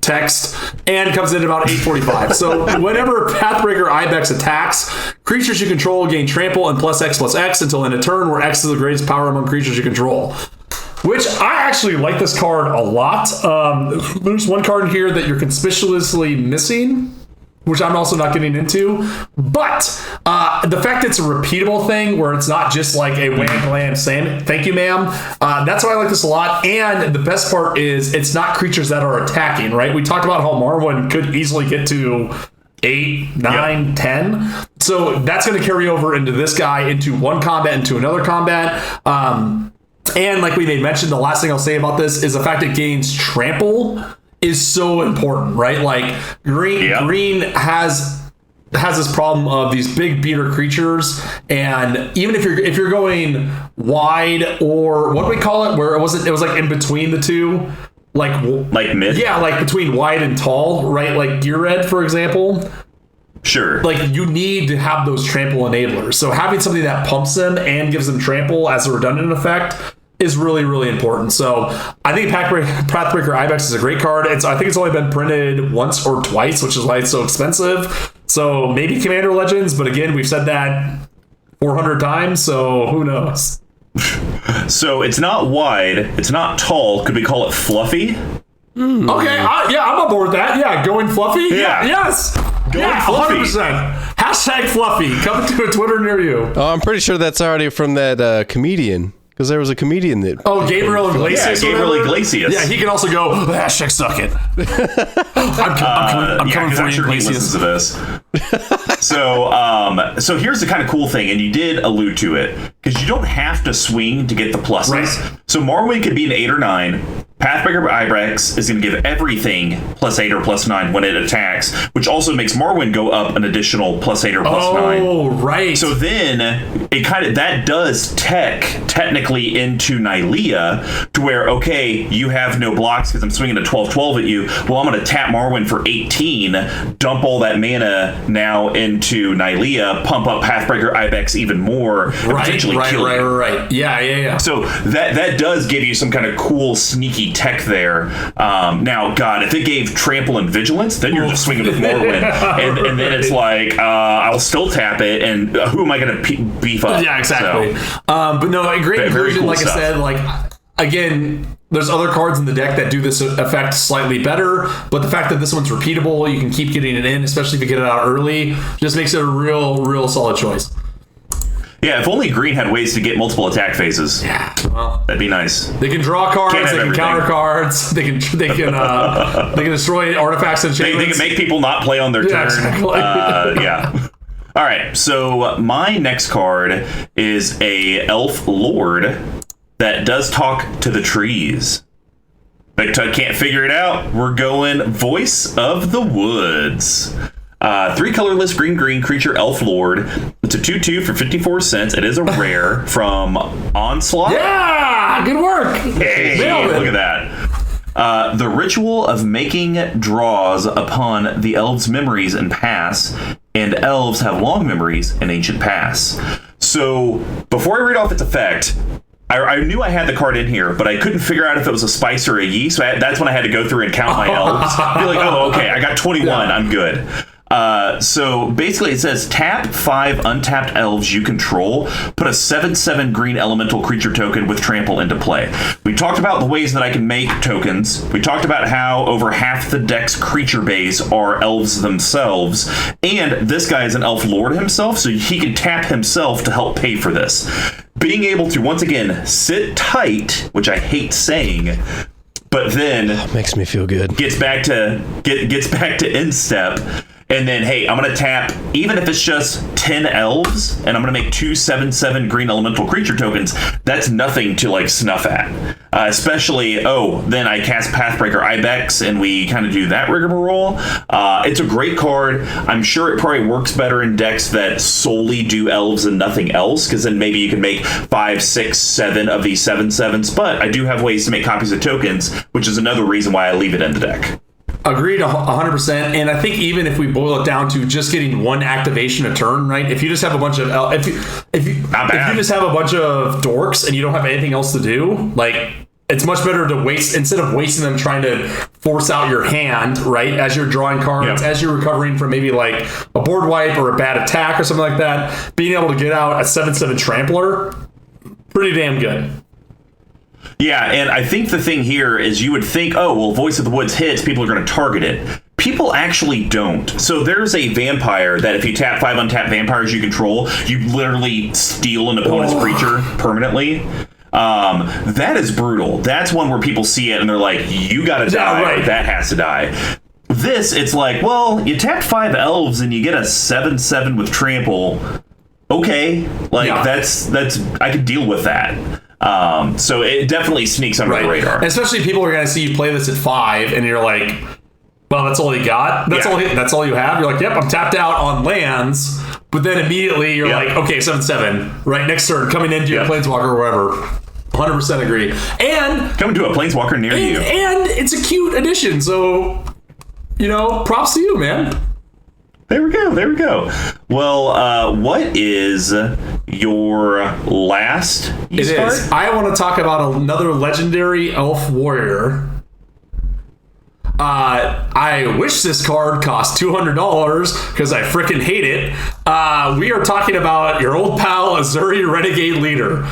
S2: Text, and comes in about 8:45. So whenever Pathbreaker Ibex attacks, creatures you control gain trample and +X/+X until end of turn, where X is the greatest power among creatures you control. Which I actually like this card a lot. There's one card in here that you're conspicuously missing, which I'm also not getting into. But the fact it's a repeatable thing where it's not just like a wham, glam, Sam, thank you, ma'am. That's why I like this a lot. And the best part is it's not creatures that are attacking, right? We talked about how Marwyn could easily get to 8, 9, 10. So that's going to carry over into this guy, into one combat, into another combat. And like we made mention, the last thing I'll say about this is the fact it gains trample is so important, right? Like green has this problem of these big beater creatures, and even if you're going wide, or what do we call it, where it was like in between the two, like
S1: mid?
S2: Yeah, like between wide and tall, right? Like Gear Red, for example.
S1: Sure.
S2: Like, you need to have those trample enablers. So having something that pumps them and gives them trample as a redundant effect is really, really important. So I think Pathbreaker Ibex is a great card. I think it's only been printed once or twice, which is why it's so expensive. So maybe Commander Legends, but again, we've said that 400 times, so who knows?
S1: So it's not wide, it's not tall. Could we call it fluffy?
S2: Okay, I'm on board with that. Yeah, going fluffy?
S1: Yeah.
S2: Yes.
S1: Going fluffy.
S2: 100%. Hashtag fluffy. Coming to a Twitter near you.
S3: Oh, I'm pretty sure that's already from that comedian. Because there was a comedian that...
S2: Oh, Gabriel Iglesias.
S1: Yeah, Gabriel Iglesias.
S2: Yeah, he can also go, hashtag suck it. I'm coming for you,
S1: sure
S2: Iglesias.
S1: He listens to this. So here's the kind of cool thing, and you did allude to it, because you don't have to swing to get the pluses.
S2: Right.
S1: So Marwyn could be an 8 or 9. Pathbreaker Ibex is going to give everything +8 or +9 when it attacks, which also makes Marwyn go up an additional +8 or +9.
S2: Oh, right.
S1: So then that does technically into Nylea, to where, okay, you have no blocks because I'm swinging a 12/12 at you. Well, I'm going to tap Marwyn for 18, dump all that mana now into Nylea, pump up Pathbreaker Ibex even more, and potentially kill you.
S2: Right. Yeah.
S1: So that does give you some kind of cool, sneaky tech there. Now, God, if it gave Trample and Vigilance, then you're just swinging with Marwyn, and then it's like, I'll still tap it, and who am I going to beef up?
S2: Yeah, exactly.
S1: So,
S2: but no, a great inclusion,
S1: cool
S2: like
S1: stuff.
S2: I said, like, again, there's other cards in the deck that do this effect slightly better, but the fact that this one's repeatable, you can keep getting it in, especially if you get it out early, just makes it a real solid choice.
S1: Yeah, if only Green had ways to get multiple attack phases.
S2: Yeah, well,
S1: that'd be nice.
S2: They can draw cards, they can counter cards, they can destroy artifacts and
S1: They can make people not play on their turn.
S2: Exactly.
S1: Yeah. All right, so my next card is a Elf Lord that does talk to the trees. Big Tug can't figure it out. We're going Voice of the Woods. 3 colorless green creature Elf Lord. It's a 2/2 for 54 cents. It is a rare from Onslaught.
S2: Yeah, good work.
S1: Hey, look at that. The ritual of making draws upon the elves' memories and pass, and elves have long memories and ancient pass. So before I read off its effect, I knew I had the card in here, but I couldn't figure out if it was a spice or a yee, so that's when I had to go through and count my elves. Be like, oh, okay, I got 21, I'm good. So basically it says tap 5 untapped elves you control, put a 7/7 green elemental creature token with trample into play. We talked about the ways that I can make tokens. We talked about how over half the deck's creature base are elves themselves, and this guy is an elf lord himself, so he can tap himself to help pay for this. Being able to once again sit tight, which I hate saying, but then
S3: makes me feel good.
S1: Gets back to instep. And then, hey, I'm going to tap, even if it's just 10 elves, and I'm going to make 2 7/7 green elemental creature tokens. That's nothing to, like, snuff at. Especially, then I cast Pathbreaker Ibex, and we kind of do that rigmarole. It's a great card. I'm sure it probably works better in decks that solely do elves and nothing else, because then maybe you can make 5, 6, 7 of these 7/7s. But I do have ways to make copies of tokens, which is another reason why I leave it in the deck.
S2: Agreed 100%. And I think even if we boil it down to just getting one activation a turn, right? If you just have a bunch of if you just have a bunch of dorks and you don't have anything else to do, like, it's much better to waste, instead of wasting them trying to force out your hand, right? As you're drawing cards, as you're recovering from maybe like a board wipe or a bad attack or something like that, being able to get out a 7/7 trampler, pretty damn good.
S1: Yeah, and I think the thing here is you would think, Voice of the Woods hits, people are going to target it. People actually don't. So there's a vampire that if you tap 5 untapped vampires you control, you literally steal an opponent's creature permanently. That is brutal. That's one where people see it and they're like, you got to die, right. That has to die. This, it's like, well, you tapped 5 elves and you get a 7/7 with trample. Okay, that's I could deal with that. So it definitely sneaks under the radar.
S2: And especially people are going to see you play this at 5 and you're like, well, that's all you got? That's all you have? You're like, yep, I'm tapped out on lands. But then immediately you're like, okay, 7/7. Right, next turn, coming into your Planeswalker or whatever. 100% agree. And
S1: coming to a planeswalker near you.
S2: And it's a cute addition. So, props to you, man.
S1: There we go. Well, what is your last use
S2: It
S1: card?
S2: is. I want to talk about another legendary elf warrior. I wish this card cost $200 because I freaking hate it. We are talking about your old pal Azuri Renegade Leader.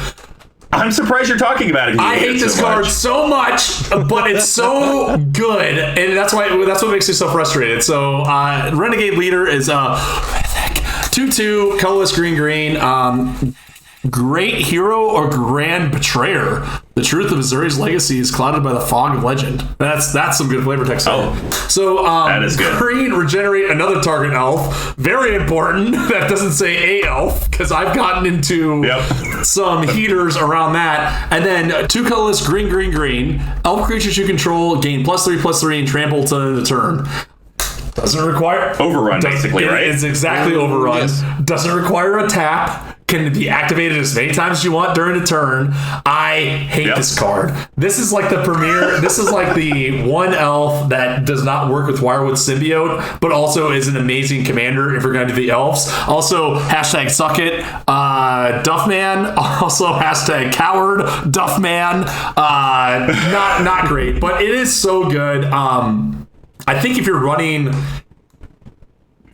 S1: I'm surprised you're talking about it.
S2: I hate this card so much, but it's so good, and that's what makes me so frustrated. So, Renegade Leader is 2/2 colorless green. Great hero or grand betrayer. The truth of Azuri's legacy is clouded by the fog of legend. That's some good flavor text. So
S1: that is good.
S2: Green, regenerate another target elf. Very important. That doesn't say a elf because I've gotten into some heaters around that. And then 2 colorless green. Elf creatures you control gain +3/+3 and trample to the turn. Doesn't require
S1: overrun, basically, right?
S2: It's exactly overrun.
S3: Yes.
S2: Doesn't require a tap. Can be activated as many times as you want during a turn. I hate this card. This is like the premier. This is like the one elf that does not work with Wirewood Symbiote, but also is an amazing commander if you're going to do the elves. Also, #suckit, Duffman. Also, #coward, Duffman. Not great, but it is so good. I think if you're running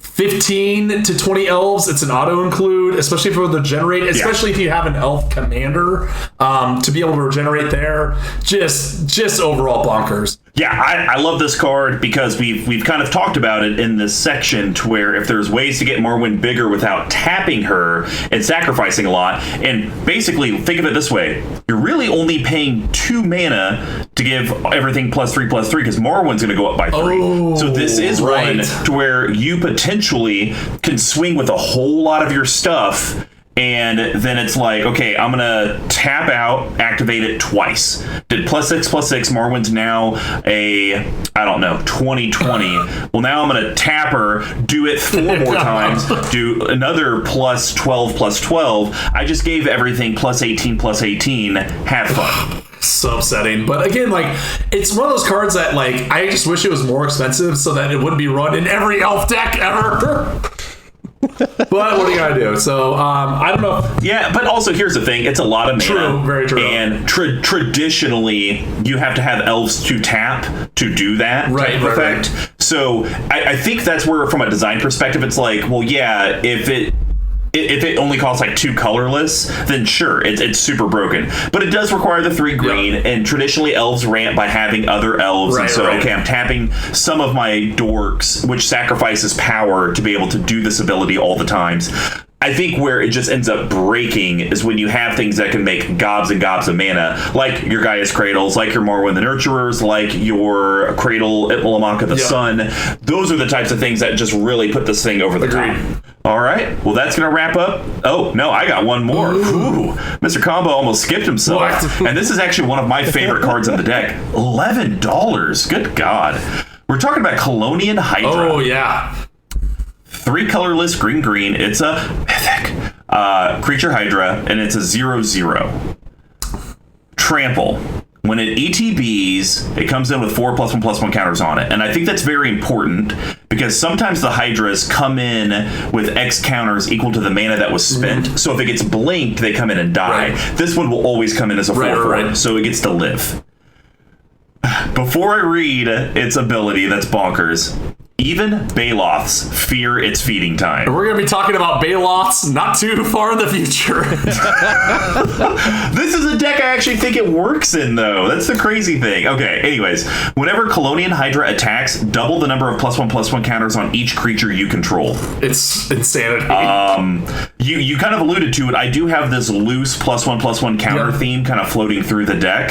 S2: 15 to 20 elves, it's an auto include, especially for the generate, especially if you have an elf commander, to be able to regenerate there. Just overall bonkers.
S1: Yeah, I love this card because we've kind of talked about it in this section to where if there's ways to get Marwyn bigger without tapping her and sacrificing a lot, and basically think of it this way, you're really only paying 2 mana to give everything +3/+3 because Marwyn's going to go up by 3. So this is one to where you potentially can swing with a whole lot of your stuff. And then it's like, okay, I'm going to tap out, activate it twice. Did +6/+6. Marwyn's now a, 20/20. Well, now I'm going to tap her, do it 4 more times, do another +12/+12. I just gave everything +18/+18. Have fun.
S2: So upsetting. But again, it's one of those cards that, I just wish it was more expensive so that it would be run in every elf deck ever. But what are you gonna do? So I don't know.
S1: Yeah, but also here's the thing: it's a lot of mana.
S2: True, very true.
S1: And traditionally, you have to have elves to tap to do that type of effect. Right. So I think that's where, from a design perspective, it's like, well, yeah, if it only costs 2 colorless, then sure, it's super broken. But it does require the 3 green, and traditionally elves ramp by having other elves. Okay, I'm tapping some of my dorks, which sacrifices power to be able to do this ability all the times. I think where it just ends up breaking is when you have things that can make gobs and gobs of mana, like your Gaia's Cradles, like your Marwyn the Nurturers, like your Cradle Itlalamanka the Sun. Those are the types of things that just really put this thing over the top. All right, well, that's going to wrap up. Oh, no, I got one more. Ooh, Mr. Combo almost skipped himself. And this is actually one of my favorite cards in the deck. $11. Good God. We're talking about Colonian Hydra.
S2: Oh, yeah.
S1: 3 colorless green. It's a mythic creature Hydra, and it's a 0/0. Trample. When it ETBs, it comes in with 4 +1/+1 counters on it. And I think that's very important because sometimes the Hydras come in with X counters equal to the mana that was spent. So if it gets blinked, they come in and die. This one will always come in as a 4/4, so it gets to live. Before I read its ability, that's bonkers. Even Baloths fear its feeding time.
S2: We're going to be talking about Baloths not too far in the future.
S1: This is a deck I actually think it works in, though. That's the crazy thing. Okay, anyways. Whenever Colonian Hydra attacks, double the number of +1/+1 counters on each creature you control.
S2: It's insanity.
S1: You kind of alluded to it. I do have this loose +1/+1 counter theme kind of floating through the deck.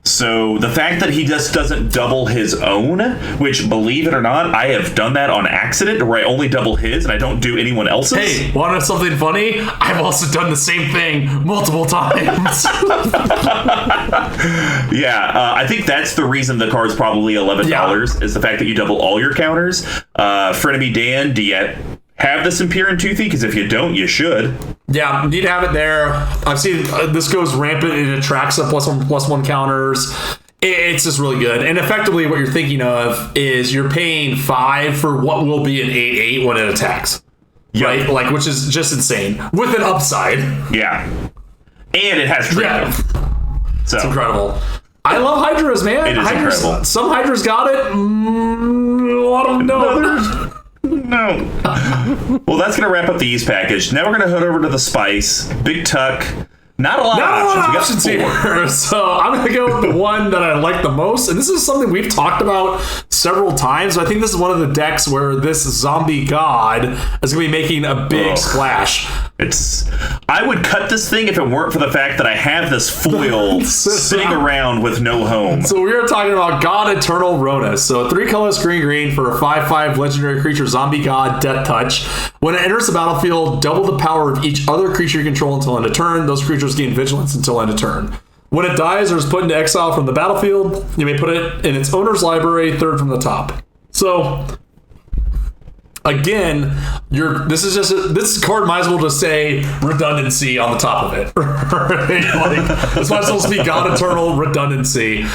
S1: So the fact that he just doesn't double his own, which, believe it or not, I have done that on accident where I only double his and I don't do anyone else's.
S2: Hey, want to know something funny? I've also done the same thing multiple times.
S1: I think that's the reason the card's probably $11 is the fact that you double all your counters. Frenemy Dan, do you have this Imperial Toothy? Because if you don't, you should.
S2: Yeah, need to have it there. I've seen this goes rampant. It attracts the +1/+1 counters. It's just really good. And effectively, what you're thinking of is you're paying 5 for what will be an 8/8 when it attacks. Yep. Right? Like, which is just insane with an upside.
S1: Yeah. And it has trample.
S2: Yeah.
S1: So.
S2: It's incredible. I love Hydras, man.
S1: It is incredible.
S2: Some Hydras got it. A lot of them don't.
S1: No. Well, that's going to wrap up the East package. Now we're going to head over to the Spice. Big Tuck. Not a lot of options. We got 4.
S2: Here. So I'm going to go with the one that I like the most. And this is something we've talked about several times. I think this is one of the decks where this zombie god is going to be making a big splash.
S1: I would cut this thing if it weren't for the fact that I have this foil sitting around with no home.
S2: So we are talking about God Eternal Ronus. So 3 colors, green for a 5/5 legendary creature, zombie god, death touch. When it enters the battlefield, double the power of each other creature you control until end of turn. Those creatures gain vigilance until end of turn. When it dies or is put into exile from the battlefield, you may put it in its owner's library, 3rd from the top. So again, this card might as well just say redundancy on the top of it. It's not supposed to be God Eternal redundancy.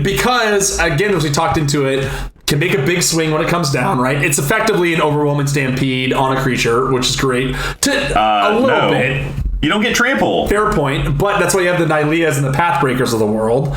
S2: Because, again, as we talked into it, can make a big swing when it comes down, right? It's effectively an overwhelming stampede on a creature, which is great. A little bit.
S1: You don't get trample.
S2: Fair point, but that's why you have the Nyleas and the Pathbreakers of the world.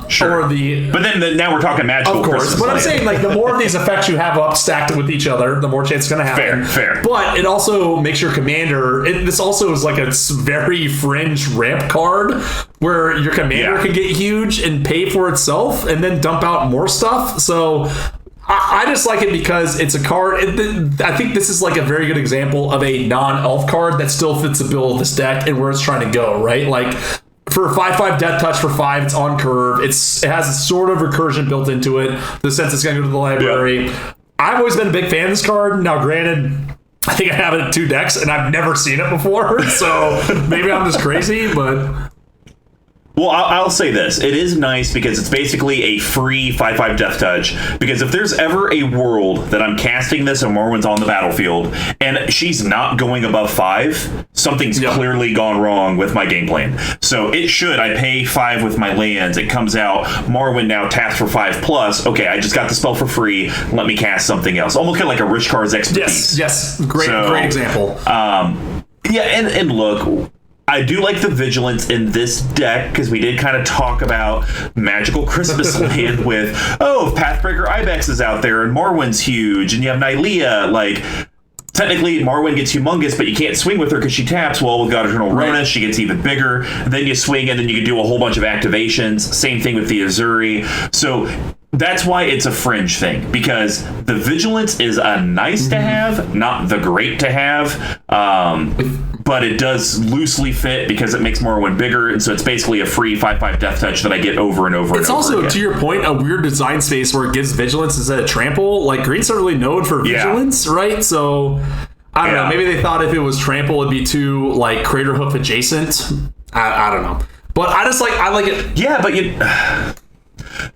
S1: Sure. But then now we're talking magical.
S2: Of course. But I'm saying, like, the more of these effects you have up stacked with each other, the more chance it's going to happen.
S1: Fair.
S2: But it also makes your commander. This also is like a very fringe ramp card where your commander can get huge and pay for itself and then dump out more stuff. So I just like it because it's a card. I think this is like a very good example of a non-elf card that still fits the bill of this deck and where it's trying to go, right? Like, for 5/5 death touch for 5, it's on curve. It has a sort of recursion built into it. The sense it's going to go to the library. Yep. I've always been a big fan of this card. Now, granted, I think I have it in 2 decks, and I've never seen it before. So maybe I'm just crazy, but...
S1: Well, I'll say this. It is nice because it's basically a free 5/5 death touch. Because if there's ever a world that I'm casting this and Marwyn's on the battlefield and she's not going above 5, something's clearly gone wrong with my game plan. So it should. I pay 5 with my lands. It comes out. Marwyn now taps for 5+. Okay, I just got the spell for free. Let me cast something else. Almost kind of like a Rishkar's Expertise.
S2: Yes. Great example.
S1: And look... I do like the vigilance in this deck because we did kind of talk about Magical Christmas Land with, if Pathbreaker Ibex is out there and Marwyn's huge and you have Nylea, like, technically Marwyn gets humongous, but you can't swing with her because she taps. Well, with God Eternal Ronus, she gets even bigger. Then you swing and then you can do a whole bunch of activations. Same thing with the Azuri. So that's why it's a fringe thing, because the vigilance is a nice to have, not the great to have. But it does loosely fit because it makes Marwyn bigger, and so it's basically a free 5/5 death touch that I get over and over. It's
S2: and over also, again. To your point, a weird design space where it gives vigilance instead of trample. Like, green's not really known for vigilance, right? So I don't know. Maybe they thought if it was trample, it'd be too like Crater Hoof adjacent. I don't know, but I like it.
S1: Yeah, but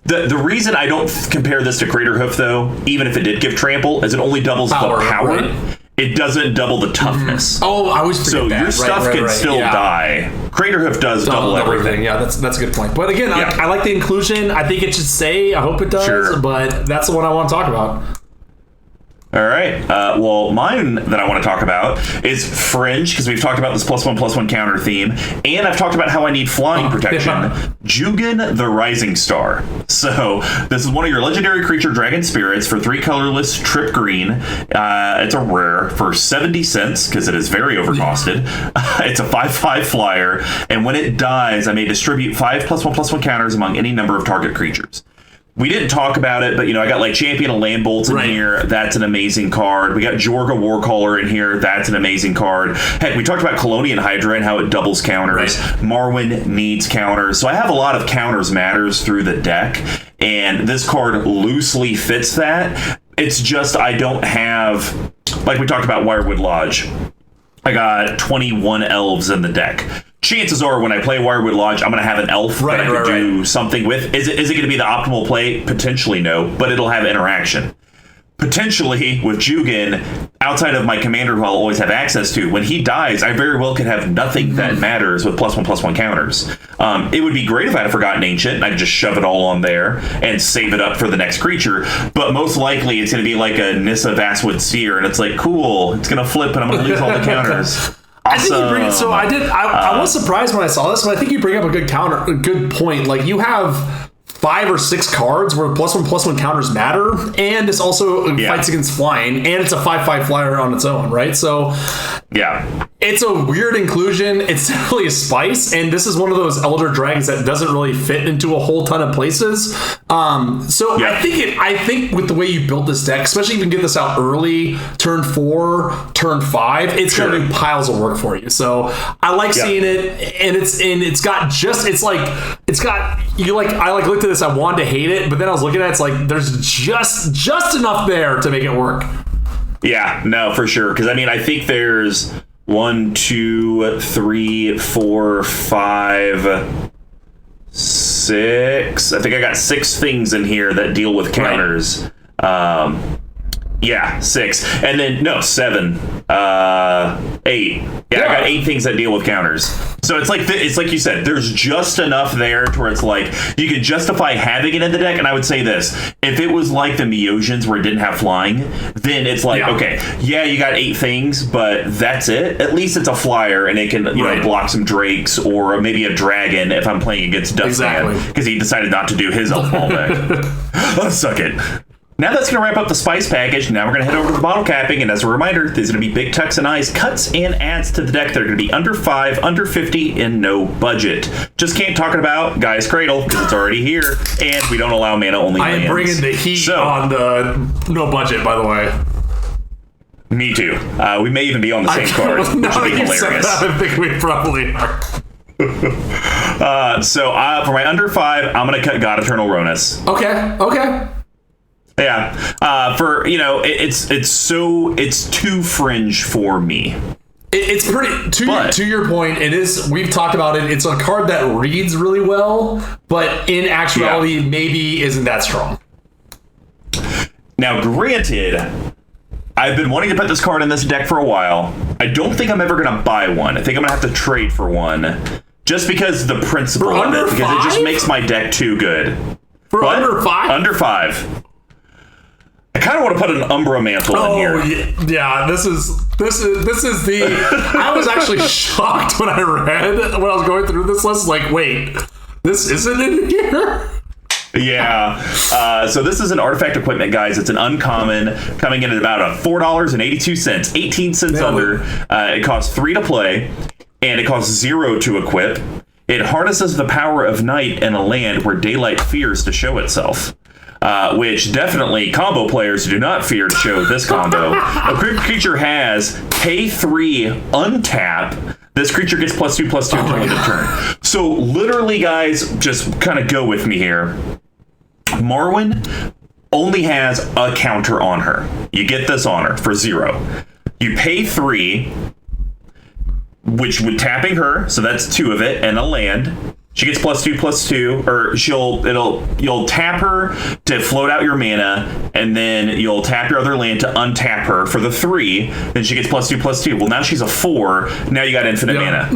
S1: the reason I don't compare this to Crater Hoof, though, even if it did give trample, is it only doubles the power. Right? It doesn't double the toughness.
S2: Oh, I always forget that.
S1: So your stuff can still die. Crater Hoof does double everything.
S2: Yeah, that's a good point. But again, I like the inclusion. I think it should say. I hope it does. But that's the one I want to talk about.
S1: All right. Well, mine that I want to talk about is Fringe, because we've talked about this +1/+1 counter theme, and I've talked about how I need flying protection. Jugan the Rising Star. So this is one of your legendary creature dragon spirits for 3 colorless trip green. It's a rare for 70 cents because it is very overcosted. It's a 5/5 flyer, and when it dies, I may distribute 5 +1/+1 counters among any number of target creatures. We didn't talk about it, but, I got, like, Champion of Landbolts in here. That's an amazing card. We got Jorga Warcaller in here. That's an amazing card. Heck, we talked about Colonian Hydra and how it doubles counters. Right. Marwyn needs counters. So I have a lot of counters matters through the deck, and this card loosely fits that. It's just I don't have... Like we talked about Wirewood Lodge. I got 21 elves in the deck. Chances are when I play Wirewood Lodge, I'm going to have an elf that I could do something with. Is it going to be the optimal play? Potentially no, but it'll have interaction. potentially with Jugan, outside of my commander who I'll always have access to, when he dies, I very well could have nothing that matters with +1/+1 counters. It would be great if I had forgotten Ancient and I could just shove it all on there and save it up for the next creature, but most likely it's going to be like a Nissa Vastwood Seer, and it's like, cool, it's going to flip and I'm going to lose all the counters.
S2: I think you bring it. So I was surprised when I saw this, but I think you bring up a good point. Like, you have 5 or 6 cards where +1/+1 counters matter, and it's also fights against flying, and it's a 5/5 flyer on its own, right? So it's a weird inclusion. It's definitely a spice, and this is one of those Elder Dragons that doesn't really fit into a whole ton of places. I think with the way you built this deck, especially if you can get this out early, turn 4, turn 5, it's gonna do piles of work for you. So I like seeing it, and I looked at this, I wanted to hate it, but then I was looking at it, it's like there's just enough there to make it work.
S1: Yeah, no, for sure. Because I think there's 1, 2, 3, 4, 5, 6. I think I got 6 things in here that deal with counters. Right. 6, and then 7, 8. Yeah, I got 8 things that deal with counters. So it's like you said, there's just enough there to where it's like you could justify having it in the deck. And I would say this: if it was like the Meosians where it didn't have flying, then it's like okay, you got 8 things, but that's it. At least it's a flyer, and it can block some drakes or maybe a dragon if I'm playing against Dustman because he decided not to do his all deck. Let's suck it. Now that's going to wrap up the spice package. Now we're going to head over to the bottle capping, and as a reminder, there's going to be big tucks and eyes, cuts and adds to the deck that are going to be under 5, under 50, and no budget. Just can't talk about Gaia's Cradle because it's already here, and we don't allow mana-only lands.
S2: I am bringing the heat on the no budget, by the way.
S1: Me too. We may even be on the same card, which would be hilarious.
S2: I think we probably are.
S1: So for my under 5, I'm going to cut God Eternal Ronus.
S2: Okay.
S1: Yeah, it's too fringe for me.
S2: It's pretty to your point. It is. We've talked about it. It's a card that reads really well, but in actuality, maybe isn't that strong.
S1: Now, granted, I've been wanting to put this card in this deck for a while. I don't think I'm ever going to buy one. I think I'm going to have to trade for one, just because the principle of it, because it just makes my deck too good.
S2: Under 5?
S1: Under 5. I kind of want to put an Umbra Mantle in here.
S2: Yeah, this is the. I was actually shocked when I was going through this list. Like, wait, this isn't in here.
S1: Yeah. So this is an artifact equipment, guys. It's an uncommon coming in at about $4.82, 18 cents under. It costs 3 to play, and it costs 0 to equip. It harnesses the power of night in a land where daylight fears to show itself. Which definitely combo players do not fear to show this combo. A creature has pay 3, untap. This creature gets +2/+2 until end of turn. So literally, guys, just kind of go with me here. Marwyn only has a counter on her. You get this on her for 0. You pay 3, which would tapping her, so that's 2 of it, and a land. She gets +2/+2, or you'll tap her to float out your mana, and then you'll tap your other land to untap her for the 3. Then she gets +2/+2. Well, now she's a 4. Now you got infinite mana.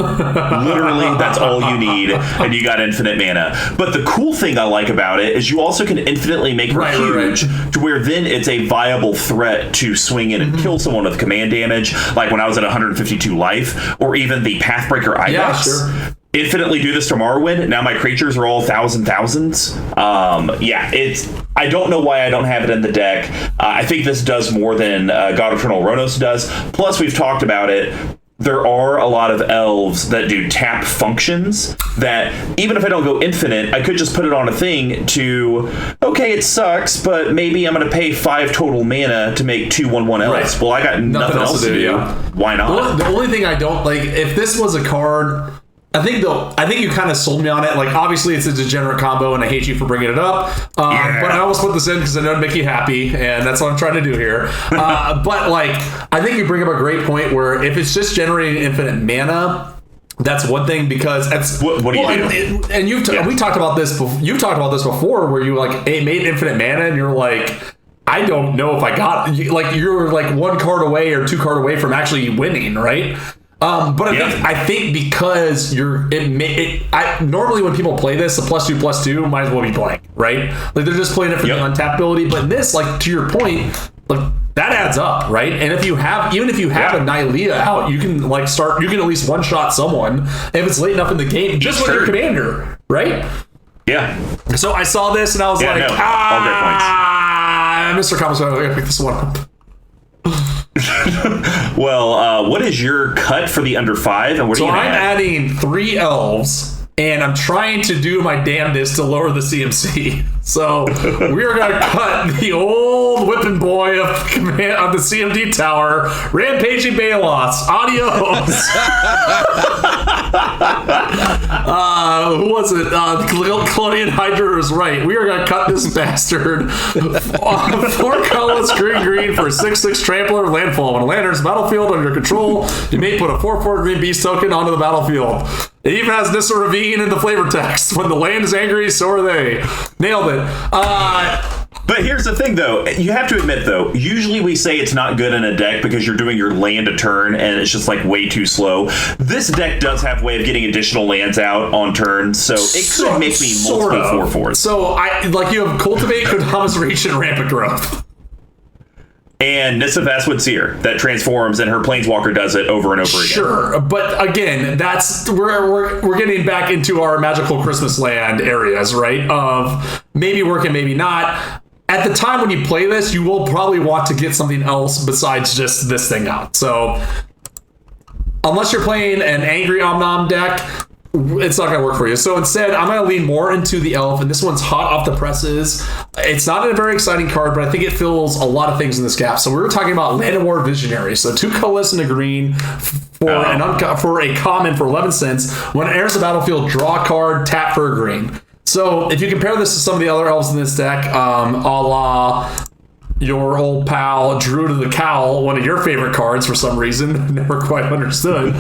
S1: Literally, that's all you need, and you got infinite mana. But the cool thing I like about it is you also can infinitely make her huge, to where then it's a viable threat to swing in and kill someone with command damage, like when I was at 152 life, or even the Pathbreaker Ibex.
S2: Yeah, sure.
S1: Infinitely do this to Marwyn. Now my creatures are all thousands. I don't know why I don't have it in the deck. I think this does more than God Eternal Ronus does. Plus, we've talked about it. There are a lot of elves that do tap functions that, even if I don't go infinite, I could just put it on a thing to, okay, it sucks, but maybe I'm going to pay 5 total mana to make 2/1/1 elves. Right. Well, I got nothing else to do. Yeah. Why not?
S2: The only thing I don't like, if this was a card... I think you kind of sold me on it. Like, obviously, it's a degenerate combo, and I hate you for bringing it up. But I almost put this in because I know it'd make you happy, and that's what I'm trying to do here. But like, I think you bring up a great point where if it's just generating infinite mana, that's one thing, because that's
S1: what do you do?
S2: And we talked about this. You've talked about this before, where you like made infinite mana, and you're like, I don't know if I got like you're like 1 card away or 2 card away from actually winning, right? But I think because normally when people play this, the +2/+2 might as well be blank, right? Like they're just playing it for the untapped ability. But in this, like to your point, like that adds up, right? And if you have a Nylea out, you can like you can at least one shot someone if it's late enough in the game, just with your commander, right?
S1: Yeah.
S2: So I saw this and I was like, Mr. Comics, I'm gonna pick this one up.
S1: Well, what is your cut for the under 5? And what are you
S2: I'm adding 3 elves, and I'm trying to do my damnedest to lower the CMC. So we are going to cut the old whipping boy of the CMD tower, Rampaging Balos. Adios. Who was it? Claudian Hydra is right. We are going to cut this bastard. 4 colors, green for 6/6 trampler landfall. When a land enters the battlefield under your control, you may put a 4/4 green beast token onto the battlefield. It even has Nissa Ravine in the flavor text. When the land is angry, so are they. Nailed it.
S1: But here's the thing, though. You have to admit, though, usually we say it's not good in a deck because you're doing your land a turn and it's just like way too slow. This deck does have a way of getting additional lands out on turn, so it could make me multiple 4/4s.
S2: So you have Cultivate, Kodama's Reach, and Rampant Growth.
S1: And Nissa Vastwood Seer that transforms, and her Planeswalker does it over and over again.
S2: Sure, but again, that's we're getting back into our magical Christmas land areas, right? Of maybe working, maybe not. At the time when you play this, you will probably want to get something else besides just this thing out. So unless you're playing an angry Omnom deck, it's not going to work for you. So instead, I'm going to lean more into the elf, and this one's hot off the presses. It's not a very exciting card, but I think it fills a lot of things in this gap. So we were talking about Land and War Visionary. So 2 colorless and a green for a common for 11 cents. When it enters the battlefield, draw a card, tap for a green. So if you compare this to some of the other elves in this deck, a la your old pal Drew to the Cowl, one of your favorite cards for some reason, never quite understood.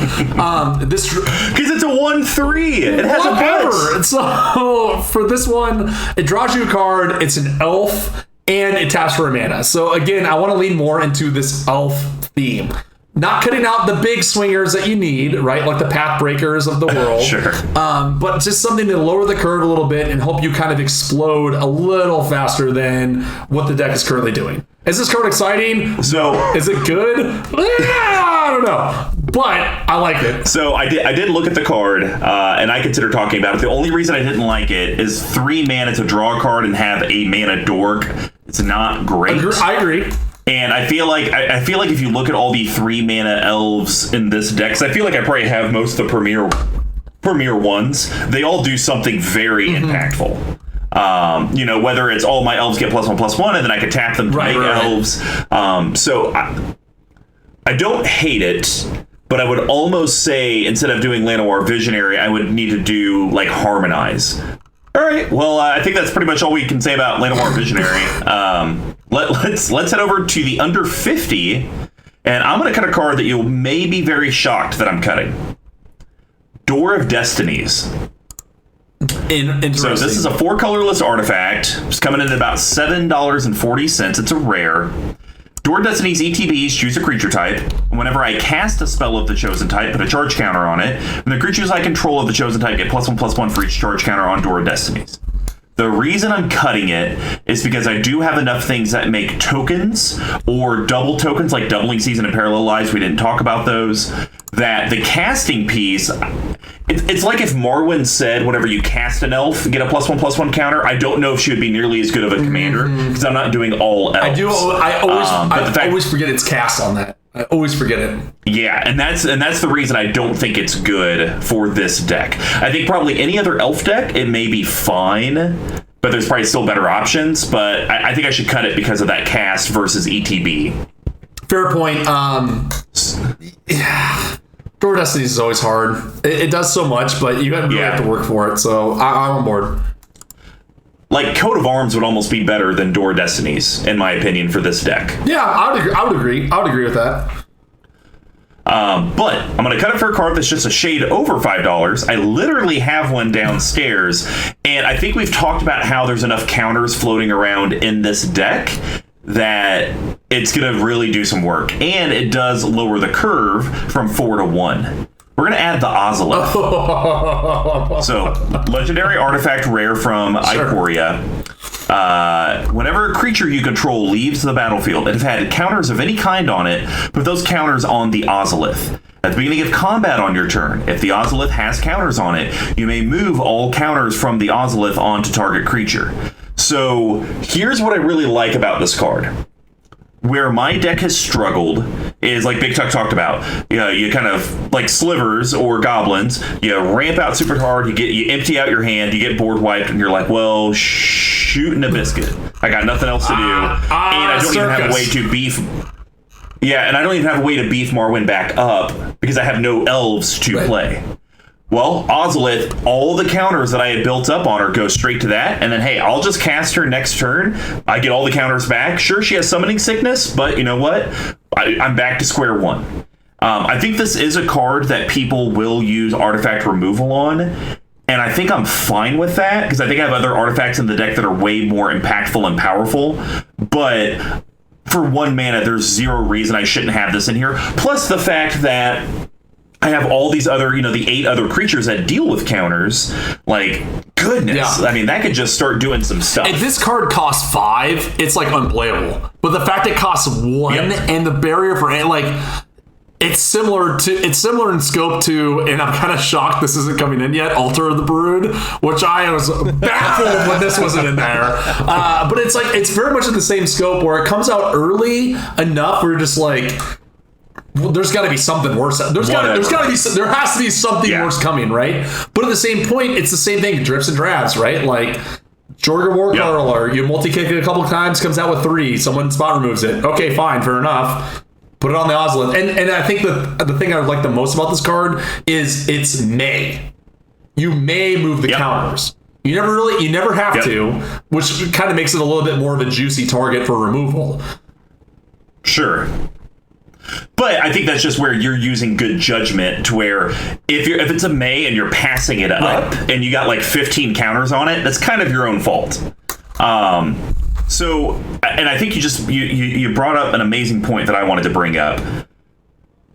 S2: This
S1: because it's a 1/3. It has
S2: whatever. A so for this one, it draws you a card. It's an elf and it taps for a mana. So again, I want to lean more into this elf theme. Not cutting out the big swingers that you need, right? Like the path breakers of the world.
S1: Sure.
S2: But just something to lower the curve a little bit and help you kind of explode a little faster than what the deck is currently doing. Is this card exciting?
S1: So
S2: is it good? I don't know. But I like it.
S1: So I did look at the card, and I considered talking about it. The only reason I didn't like it is 3 mana to draw a card and have a mana dork. It's not great.
S2: I agree.
S1: And I feel like if you look at all the 3 mana elves in this deck, 'cause I feel like I probably have most of the premier ones. They all do something very impactful. Whether it's all my elves get +1/+1, and then I can tap them to make elves. So I don't hate it, but I would almost say instead of doing Llanowar Visionary, I would need to do like Harmonize. All right. Well, I think that's pretty much all we can say about Llanowar Visionary. Let's head over to the under 50, and I'm going to cut a card that you may be very shocked that I'm cutting. Door of Destinies. So this is a 4 colorless artifact. It's coming in at about $7.40. It's a rare. Door of Destinies ETBs choose a creature type. Whenever I cast a spell of the chosen type, put a charge counter on it. When the creatures I control of the chosen type get +1/+1 for each charge counter on Door of Destinies. The reason I'm cutting it is because I do have enough things that make tokens or double tokens, like doubling Season and Parallel Lives. We didn't talk about those. That the casting piece, it's like if Marwyn said, whenever you cast an elf, get a +1/+1 counter. I don't know if she would be nearly as good of a commander because I'm not doing all elves.
S2: I always forget it's cast on that. I always forget it.
S1: Yeah, and that's the reason I don't think it's good for this deck. I think probably any other elf deck, it may be fine, but there's probably still better options. But I think I should cut it because of that cast versus ETB.
S2: Fair point. Door of Destinies is always hard. It does so much, but you really have to work for it. So I'm on board.
S1: Like, Coat of Arms would almost be better than Door of Destinies, in my opinion, for this deck.
S2: Yeah, I would agree with that.
S1: But I'm going to cut it for a card that's just a shade over $5. I literally have one downstairs, and I think we've talked about how there's enough counters floating around in this deck that it's going to really do some work. And it does lower the curve from 4 to 1. We're going to add the Ozolith. So, legendary artifact rare from Ikoria. Whenever a creature you control leaves the battlefield, it has had counters of any kind on it, put those counters on the Ozolith. At the beginning of combat on your turn, if the Ozolith has counters on it, you may move all counters from the Ozolith onto target creature. So, here's what I really like about this card. Where my deck has struggled is, like Big Tuck talked about, you kind of like slivers or goblins, you ramp out super hard, you empty out your hand, you get board wiped, and you're like, well, shooting a biscuit. I got nothing else to do, and I don't even have a way to beef. Yeah, and I don't even have a way to beef Marwyn back up because I have no elves to play. Well, Ozolith, all the counters that I had built up on her go straight to that, and then, hey, I'll just cast her next turn. I get all the counters back. Sure, she has summoning sickness, but you know what? I'm back to square one. I think this is a card that people will use artifact removal on, and I think I'm fine with that, because I think I have other artifacts in the deck that are way more impactful and powerful, but for 1 mana, there's zero reason I shouldn't have this in here. Plus the fact that I have all these other, the 8 other creatures that deal with counters. Like, goodness. Yeah. I mean, that could just start doing some stuff.
S2: If this card costs 5, it's, like, unplayable. But the fact it costs 1 and the barrier for, like, it's similar in scope to, and I'm kind of shocked this isn't coming in yet, Altar of the Brood, which I was baffled when this wasn't in there. But it's, like, it's very much in the same scope where it comes out early enough where you're just, like, well, there's got to be there has to be something worse coming, right? But at the same point, it's the same thing, drips and drabs, right? Like Jorger Warcaller, you multi-kick it a couple of times, comes out with 3, someone spot removes it. Okay, fine, fair enough. Put it on the Ozolith. And I think the thing I like the most about this card is it's may. You may move the counters. You never have to, which kind of makes it a little bit more of a juicy target for removal.
S1: Sure. But I think that's just where you're using good judgment to where if it's a May and you're passing it up and you got like 15 counters on it, that's kind of your own fault. So, and I think you brought up an amazing point that I wanted to bring up.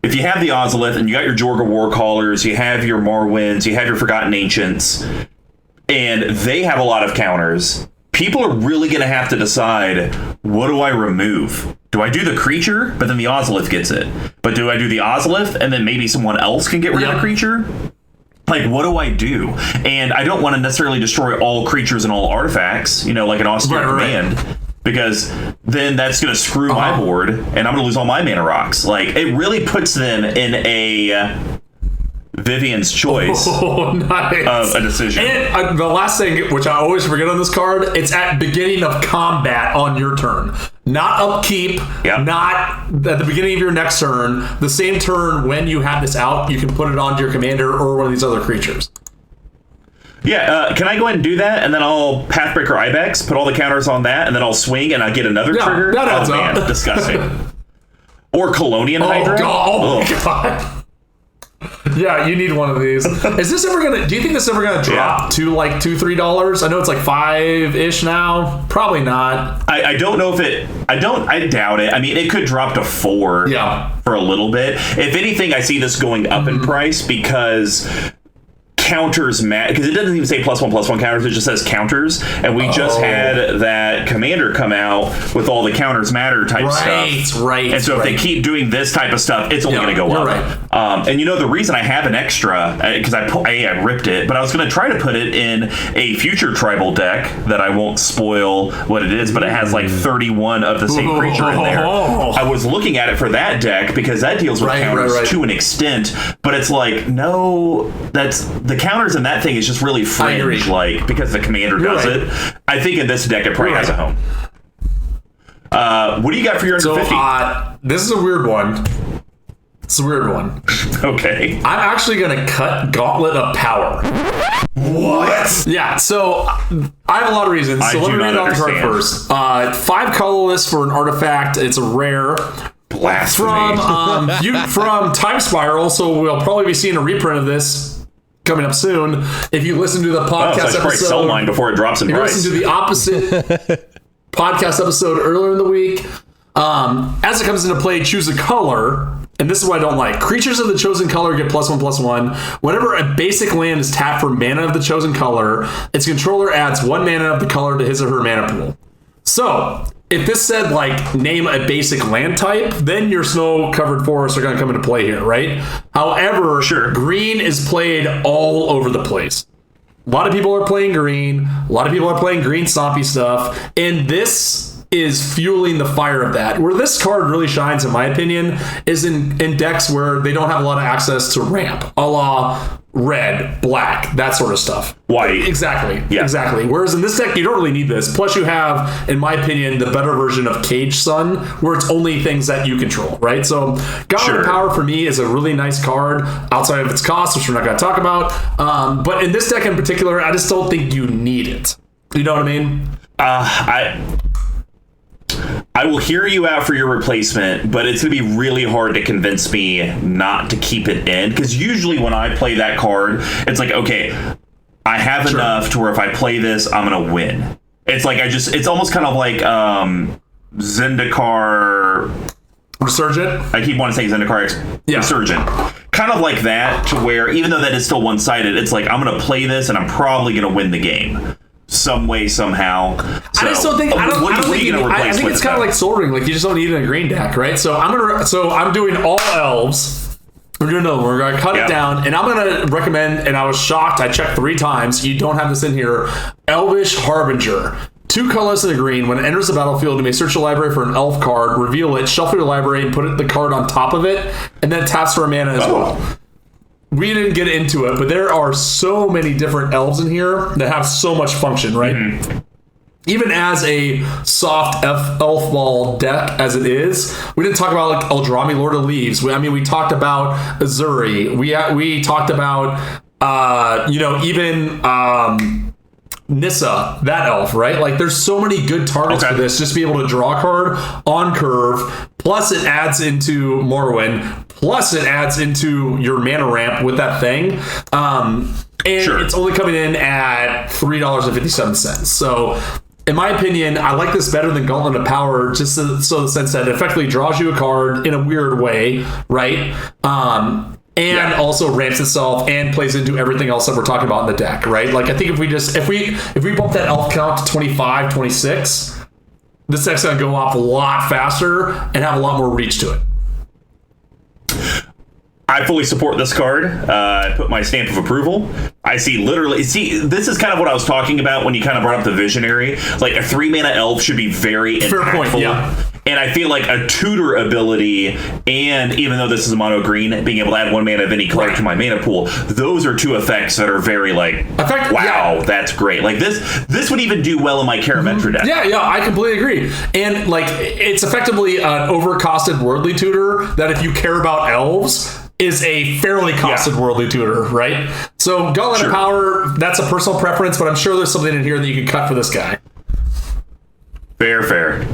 S1: If you have the Ozolith and you got your Jorga Warcallers, you have your Marwyns, you have your Forgotten Ancients, and they have a lot of counters, people are really going to have to decide, what do I remove? Do I do the creature, but then the Ozolith gets it? But do I do the Ozolith, and then maybe someone else can get rid of the creature? Like, what do I do? And I don't want to necessarily destroy all creatures and all artifacts, like an austere command, because then that's going to screw my board, and I'm going to lose all my mana rocks. Like, it really puts them in a Vivian's choice of a decision.
S2: And the last thing, which I always forget on this card, it's at beginning of combat on your turn. Not upkeep, not at the beginning of your next turn. The same turn when you have this out, you can put it onto your commander or one of these other creatures.
S1: Yeah, can I go ahead and do that? And then I'll Pathbreaker Ibex, put all the counters on that, and then I'll swing and I get another trigger?
S2: That adds up.
S1: Disgusting. Or Colonian Hydra?
S2: Oh, God. Yeah, you need one of these. Is this ever gonna? Do you think this is ever gonna drop to like $2-3? I know it's like 5-ish now. Probably not.
S1: I don't know if it. I doubt it. I mean, it could drop to 4. For a little bit. If anything, I see this going up in price because counters matter, because it doesn't even say +1/+1 counters, it just says counters, and we just had that commander come out with all the counters matter type stuff. And so if they keep doing this type of stuff, it's only going to go up. And the reason I have an extra, because I ripped it, but I was going to try to put it in a future tribal deck that I won't spoil what it is, but it has like 31 of the same creature in there. I was looking at it for that deck because that deals with counters to an extent, but it's like, no, that's the counters in that thing is just really fringe, like, because the commander does it. I think in this deck it probably has a home. What do you got for your under 50?
S2: This is a weird one.
S1: Okay.
S2: I'm actually going to cut Gauntlet of Power.
S1: What?
S2: Yeah, so I have a lot of reasons. So let me read off the card first. 5 colorless for an artifact. It's a rare.
S1: Blasphemy.
S2: From Time Spiral, so we'll probably be seeing a reprint of this coming up soon. If you listen to the podcast
S1: episode, sell mine before it drops in price.
S2: Listen to the opposite podcast episode earlier in the week. As it comes into play, choose a color. And this is what I don't like. Creatures of the chosen color get +1/+1. Whenever a basic land is tapped for mana of the chosen color, its controller adds 1 mana of the color to his or her mana pool. So, if this said, like, name a basic land type, then your snow-covered forests are going to come into play here, right? However, green is played all over the place. A lot of people are playing green. A lot of people are playing green stompy stuff. And this is fueling the fire of that. Where this card really shines, in my opinion, is in decks where they don't have a lot of access to ramp, a la red, black, that sort of stuff.
S1: White.
S2: Exactly.
S1: Yeah.
S2: Exactly. Whereas in this deck, you don't really need this. Plus, you have, in my opinion, the better version of Cage Sun, where it's only things that you control, right? So, Gauntlet of Power for me is a really nice card outside of its cost, which we're not going to talk about. But in this deck in particular, I just don't think you need it. You know what I mean?
S1: I will hear you out for your replacement, but it's going to be really hard to convince me not to keep it in. Because usually when I play that card, it's like, okay, I have enough to where if I play this, I'm going to win. It's like it's almost kind of like Zendikar
S2: Resurgent?
S1: I keep wanting to say Zendikar Resurgent. Kind of like that, to where even though that is still one-sided, it's like I'm going to play this and I'm probably going to win the game. Some way, somehow. So,
S2: I just don't think. I think it's kind of like Soul Ring. Like you just don't need it in a green deck, right? So I'm doing all elves. We're doing another one. We're gonna cut it down, and I'm gonna recommend. And I was shocked. I checked 3 times. You don't have this in here. Elvish Harbinger. 2 colors in the green. When it enters the battlefield, you may search your library for an elf card, reveal it, shuffle your library, and put the card on top of it, and then taps for a mana as well. We didn't get into it, but there are so many different elves in here that have so much function, right? Mm-hmm. Even as a soft elf ball deck as it is, we didn't talk about like Eldrami, Lord of Leaves. We talked about Azuri. We talked about even Nissa, that elf, right? Like there's so many good targets for this. Just be able to draw a card on curve. Plus it adds into Marwyn. Plus it adds into your mana ramp with that thing. And it's only coming in at $3.57. So in my opinion, I like this better than Gauntlet of Power, just so the sense that it effectively draws you a card in a weird way, right? And also ramps itself and plays into everything else that we're talking about in the deck, right? Like I think if we bump that elf count to 25, 26, this deck's gonna go off a lot faster and have a lot more reach to it.
S1: I fully support this card. I put my stamp of approval. This is kind of what I was talking about when you kind of brought up the visionary. Like a 3-mana elf should be very impactful. Fair point, yeah. And I feel like a tutor ability, and even though this is a mono green, being able to add 1 mana of any color to my mana pool, those are 2 effects that are very that's great. Like this would even do well in my Karametra deck.
S2: Yeah, I completely agree. And like it's effectively an overcosted worldly tutor that if you care about elves is a fairly costed worldly tutor, right? So Gauntlet of Power, that's a personal preference, but I'm sure there's something in here that you can cut for this guy.
S1: Fair.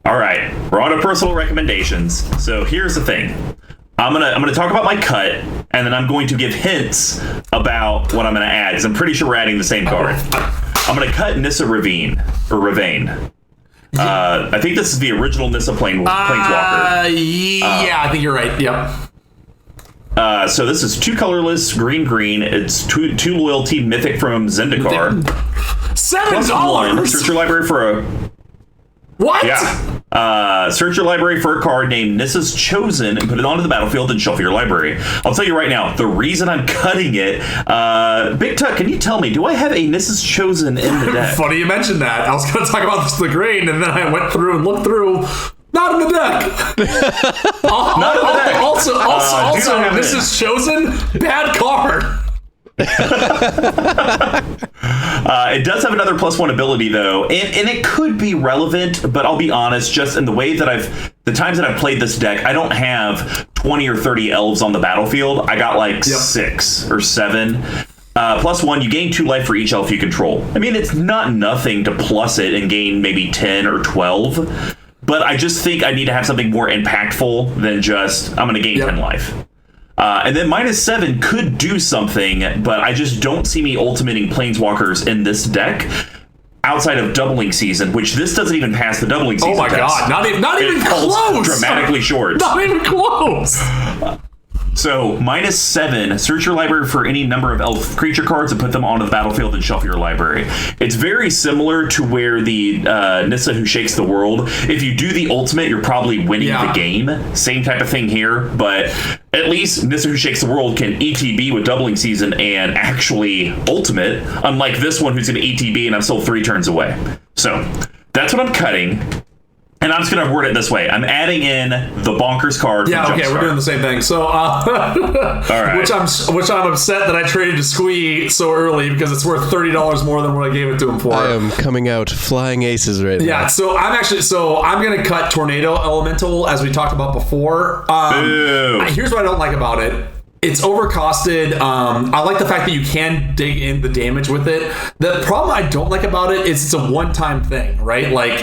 S1: All right, we're on to personal recommendations. So here's the thing. I'm gonna talk about my cut, and then I'm going to give hints about what I'm gonna add, because I'm pretty sure we're adding the same card. I'm gonna cut Nissa Ravine. I think this is the original Nissa Planeswalker.
S2: I think you're right. Yep.
S1: So this is 2 colorless, green. It's 2 loyalty mythic from Zendikar.
S2: $7.
S1: Search your library for a...
S2: What?
S1: Yeah. Search your library for a card named Nissa's Chosen and put it onto the battlefield and shuffle your library. I'll tell you right now, the reason I'm cutting it... Big Tuck, can you tell me, do I have a Nissa's Chosen in the deck?
S2: Funny you mentioned that. I was going to talk about the green, and then I went through and looked through... Not in the deck. Also, Nissa's Chosen, bad card.
S1: It does have another +1 ability though, and it could be relevant, but I'll be honest, just in the way that the times that I've played this deck, I don't have 20 or 30 elves on the battlefield. I got like 6 or 7. +1, you gain 2 life for each elf you control. I mean, it's not nothing to plus it and gain maybe 10 or 12, but I just think I need to have something more impactful than just, I'm going to gain 10 life. And then -7 could do something, but I just don't see me ultimating Planeswalkers in this deck. outside of doubling season, which this doesn't even pass the doubling season.
S2: Oh my
S1: test.
S2: God! Not even
S1: falls
S2: close.
S1: Dramatically short.
S2: Not even close.
S1: So, -7, search your library for any number of elf creature cards and put them onto the battlefield and shuffle your library. It's very similar to where the Nissa Who Shakes the World. If you do the ultimate, you're probably winning the game. Same type of thing here, but at least Nissa Who Shakes the World can ETB with doubling season and actually ultimate, unlike this one who's going to ETB and I'm still 3 turns away. So, that's what I'm cutting. And I'm just going to word it this way. I'm adding in the bonkers card.
S2: Yeah, okay, we're doing the same thing. So, all
S1: right.
S2: which I'm upset that I traded to Squee so early because it's worth $30 more than what I gave it to him for.
S3: I am coming out flying aces right now.
S2: Yeah, so I'm going to cut Tornado Elemental as we talked about before. Here's what I don't like about it. It's overcosted. I like the fact that you can dig in the damage with it. The problem I don't like about it is it's a one-time thing, right? Like,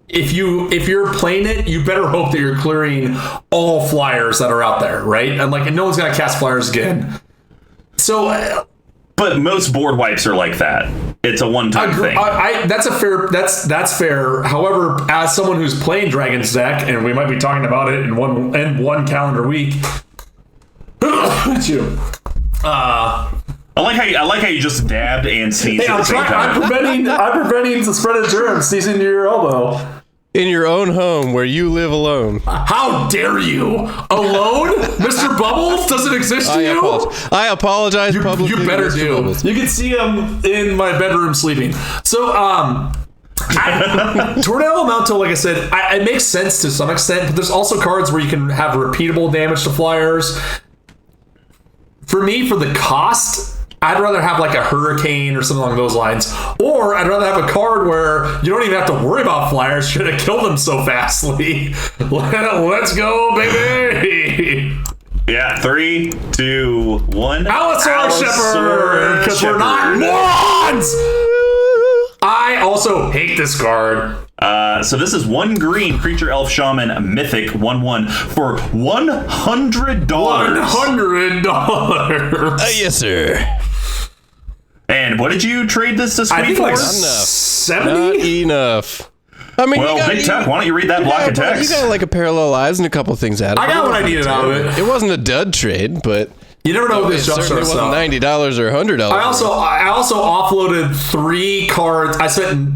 S2: if you're playing it, you better hope that you're clearing all flyers that are out there, right? And no one's gonna cast flyers again. So,
S1: but most board wipes are like that. It's a one-time thing.
S2: That's fair. However, as someone who's playing Dragon's deck, and we might be talking about it in one calendar week.
S1: I like how you just dabbed and sneezed at the same time.
S2: I'm preventing the spread of germs sneezing to your elbow.
S3: In your own home where you live alone.
S2: How dare you? Alone? Mr. Bubbles doesn't exist to you?
S3: I apologize publicly.
S2: You better
S3: Mr.
S2: do.
S3: Bubbles.
S2: You can see him in my bedroom sleeping. So, Tornado Elemental, like I said, it makes sense to some extent, but there's also cards where you can have repeatable damage to flyers. For me, for the cost, I'd rather have like a Hurricane or something along those lines. Or I'd rather have a card where you don't even have to worry about flyers. You're going to kill them so fastly. Let's go, baby.
S1: Yeah, 3, 2, 1.
S2: Allosaurus Shepherd! Because we're not morons! I also hate this card.
S1: So this is 1 green creature elf shaman mythic 1/1 for $100.
S2: $100.
S3: Yes, sir.
S1: And what did you trade this to Squee
S2: I think
S1: for?
S2: like
S3: Not
S2: 70?
S3: enough. I mean,
S1: Well, Big Tuck, why don't you read that block of text?
S3: You got like a Parallel Lives and a couple things out of it.
S2: I got what I needed out of it.
S3: It wasn't a dud trade, but
S2: You never know what
S3: it
S2: this
S3: certainly
S2: jumpstart
S3: wasn't $90 or $100.
S2: I also offloaded 3 cards. I spent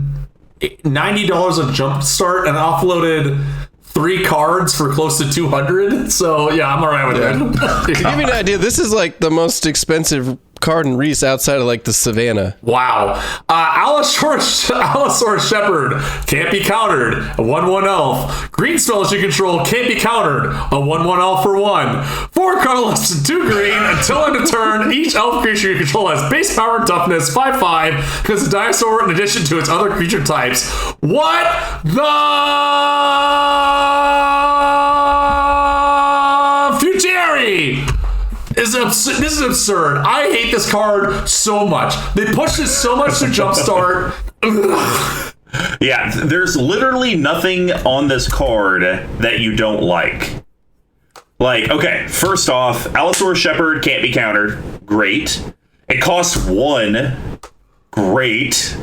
S2: $90 of jumpstart and offloaded 3 cards for close to 200. So yeah, I'm all right with that.
S3: To give you an idea, this is like the most expensive card in Reese outside of like the Savannah.
S2: Wow. Allosaurus Shepherd can't be countered. A 1/1 elf. Green spells you control can't be countered. A 1/1 elf for 1. 4 colorless and 2 green. Until end of turn, each elf creature you control has base power and toughness 5/5 because it's a dinosaur in addition to its other creature types. What the Futuri? This is absurd. I hate this card so much. They push this so much to Jumpstart.
S1: Yeah, there's literally nothing on this card that you don't like. Like, okay, first off, Allosaurus Shepherd can't be countered. Great. It costs 1. Great.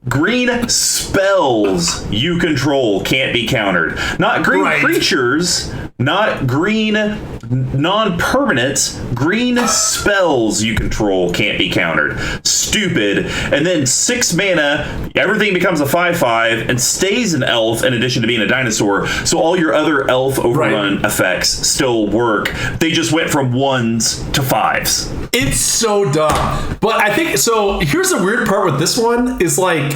S1: Green spells you control can't be countered. Not green creatures, not green non-permanents. Green spells you control can't be countered. Stupid. And then 6 mana, everything becomes a 5/5 and stays an elf in addition to being a dinosaur. So all your other elf overrun effects still work. They just went from 1s to 5s.
S2: It's so dumb. But I think, so here's the weird part with this one is like,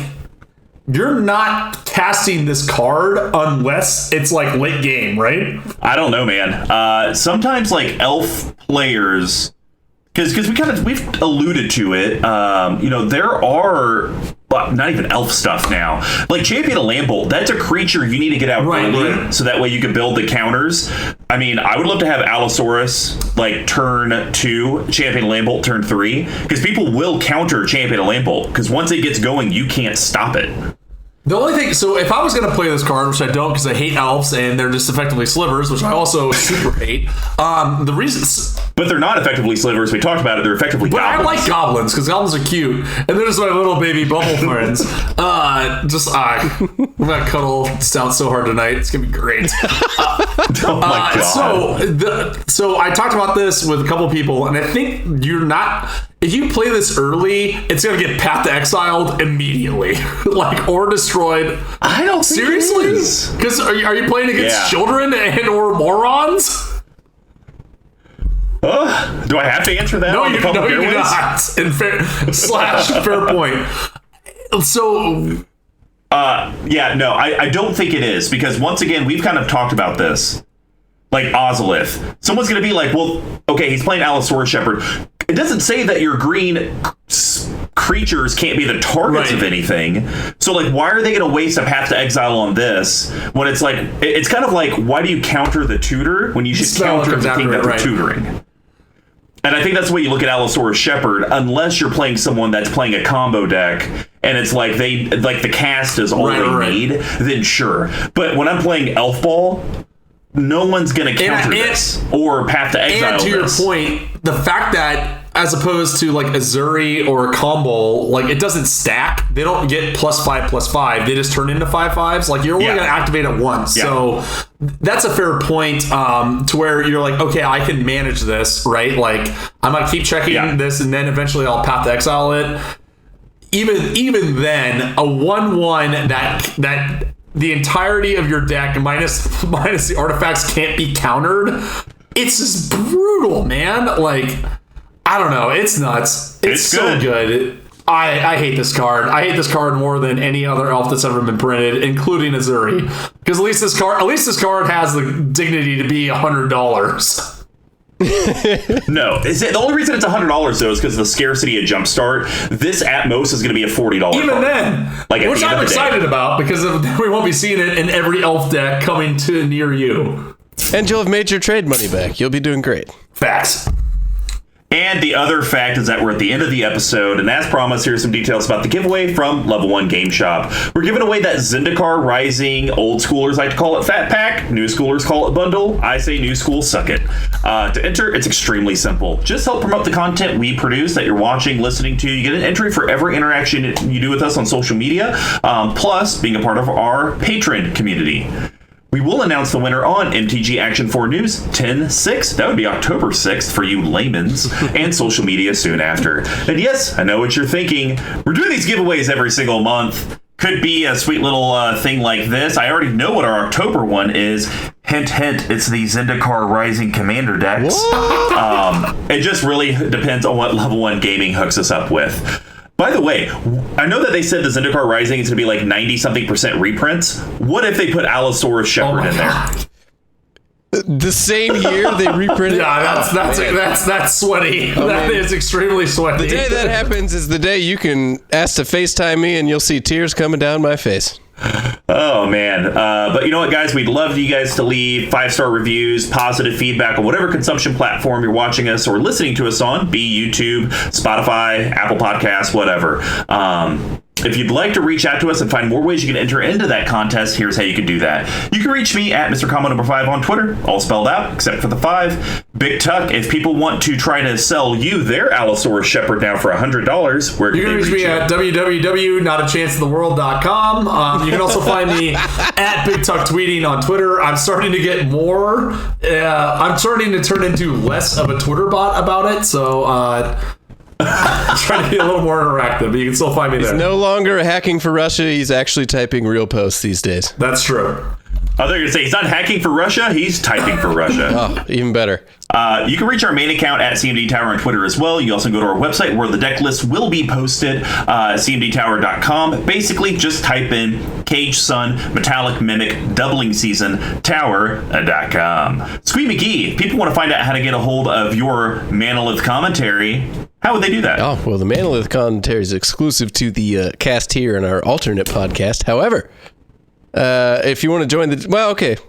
S2: you're not casting this card unless it's like late game, right?
S1: I don't know, man. Sometimes like elf players, because we've alluded to it. There are not even elf stuff now. Like Champion of Lambolt, that's a creature you need to get out early, so that way you can build the counters. I mean, I would love to have Allosaurus like turn 2, Champion of Lambolt turn 3, because people will counter Champion of Lambolt, because once it gets going, you can't stop it.
S2: The only thing, so if I was going to play this card, which I don't because I hate elves and they're just effectively slivers, which I also super hate. The reasons,
S1: but they're not effectively slivers. We talked about it. They're effectively
S2: but
S1: goblins.
S2: I like goblins because goblins are cute, and they're just my little baby bubble friends. I'm gonna cuddle. Sounds so hard tonight. It's gonna be great.
S1: Oh my God.
S2: So I talked about this with a couple of people, and I think you're not. If you play this early, it's gonna get path to exiled immediately, like or destroyed.
S1: I don't think
S2: seriously, because are you playing against children and or morons?
S1: Do I have to answer that?
S2: No,
S1: on the
S2: you
S1: public
S2: do
S1: airways?
S2: not. In fair point. So.
S1: I don't think it is, because once again, we've kind of talked about this. Like Ozolith. Someone's going to be like, well, okay, he's playing Allosaurus Shepherd. It doesn't say that your green creatures can't be the targets of anything. So, like, why are they going to waste a path to exile on this when it's like, it's kind of like, why do you counter the tutor when you should counter the thing that they're tutoring? And I think that's the way you look at Allosaurus Shepherd, unless you're playing someone that's playing a combo deck and it's like the cast is all they need, then sure. But when I'm playing Elf Ball, no one's going to counter this or path to exile.
S2: And to your point, the fact that as opposed to like Azuri or a combo, like it doesn't stack. They don't get +5/+5. They just turn into 5/5s. Like you're only going to activate it once. Yeah. So that's a fair point to where you're like, okay, I can manage this, right? Like I'm going to keep checking this and then eventually I'll path to exile it. Even then, a 1/1 that the entirety of your deck minus the artifacts can't be countered. It's just brutal, man. Like, I don't know. It's nuts. It's so good. I hate this card. I hate this card more than any other elf that's ever been printed, including Azuri. Because at least this card has the dignity to be $100.
S1: No, the only reason it's $100 though is because of the scarcity of Jumpstart. This at most is going to be a $40
S2: even
S1: card.
S2: Then, which I'm excited about because we won't be seeing it in every elf deck coming to near you.
S3: And you'll have made your trade money back. You'll be doing great.
S2: Facts.
S1: And the other fact is that we're at the end of the episode, and as promised, here's some details about the giveaway from Level 1 Game Shop. We're giving away that Zendikar Rising, old schoolers like to call it Fat Pack, new schoolers call it Bundle, I say new school suck it. To enter, it's extremely simple. Just help promote the content we produce that you're watching, listening to. You get an entry for every interaction you do with us on social media, plus being a part of our patron community. We will announce the winner on MTG Action 4 News 10/6. That would be October 6th for you layman's, and social media soon after. And yes, I know what you're thinking. We're doing these giveaways every single month. Could be a sweet little thing like this. I already know what our October one is. Hint, hint, it's the Zendikar Rising Commander decks. It just really depends on what Level 1 Gaming hooks us up with. By the way, I know that they said the Zendikar Rising is going to be like 90-something% reprints. What if they put Allosaurus Shepherd in there?
S3: The same year they reprinted.
S2: Yeah, that's sweaty. That is extremely sweaty.
S3: The day that happens is the day you can ask to FaceTime me and you'll see tears coming down my face.
S1: Oh, man. But you know what, guys? We'd love you guys to leave 5-star reviews, positive feedback on whatever consumption platform you're watching us or listening to us on, be YouTube, Spotify, Apple Podcasts, whatever. If you'd like to reach out to us and find more ways you can enter into that contest, here's how you can do that. You can reach me at Mr. Combo number 5 on Twitter, all spelled out, except for the 5. Big Tuck, if people want to try to sell you their Allosaurus Shepherd now for $100, where can they reach
S2: me at www.notachanceoftheworld.com. You can also find me at Big Tuck Tweeting on Twitter. I'm starting to get more. I'm starting to turn into less of a Twitter bot about it, so... trying to be a little more interactive, but you can still find me there.
S3: He's no longer hacking for Russia. He's actually typing real posts these days.
S2: That's true.
S1: I thought you were going to say he's not hacking for Russia, he's typing for Russia.
S3: Oh, even better.
S1: You can reach our main account at CMD Tower on Twitter as well. You also go to our website where the deck list will be posted, cmdtower.com. Basically, just type in Cage Sun, Metallic Mimic, Doubling Season, Tower.com. Squee McGee, if people want to find out how to get a hold of your Manolith commentary, how would they do that?
S3: Oh, well, the Manolith commentary is exclusive to the cast here in our alternate podcast. However, If you want to join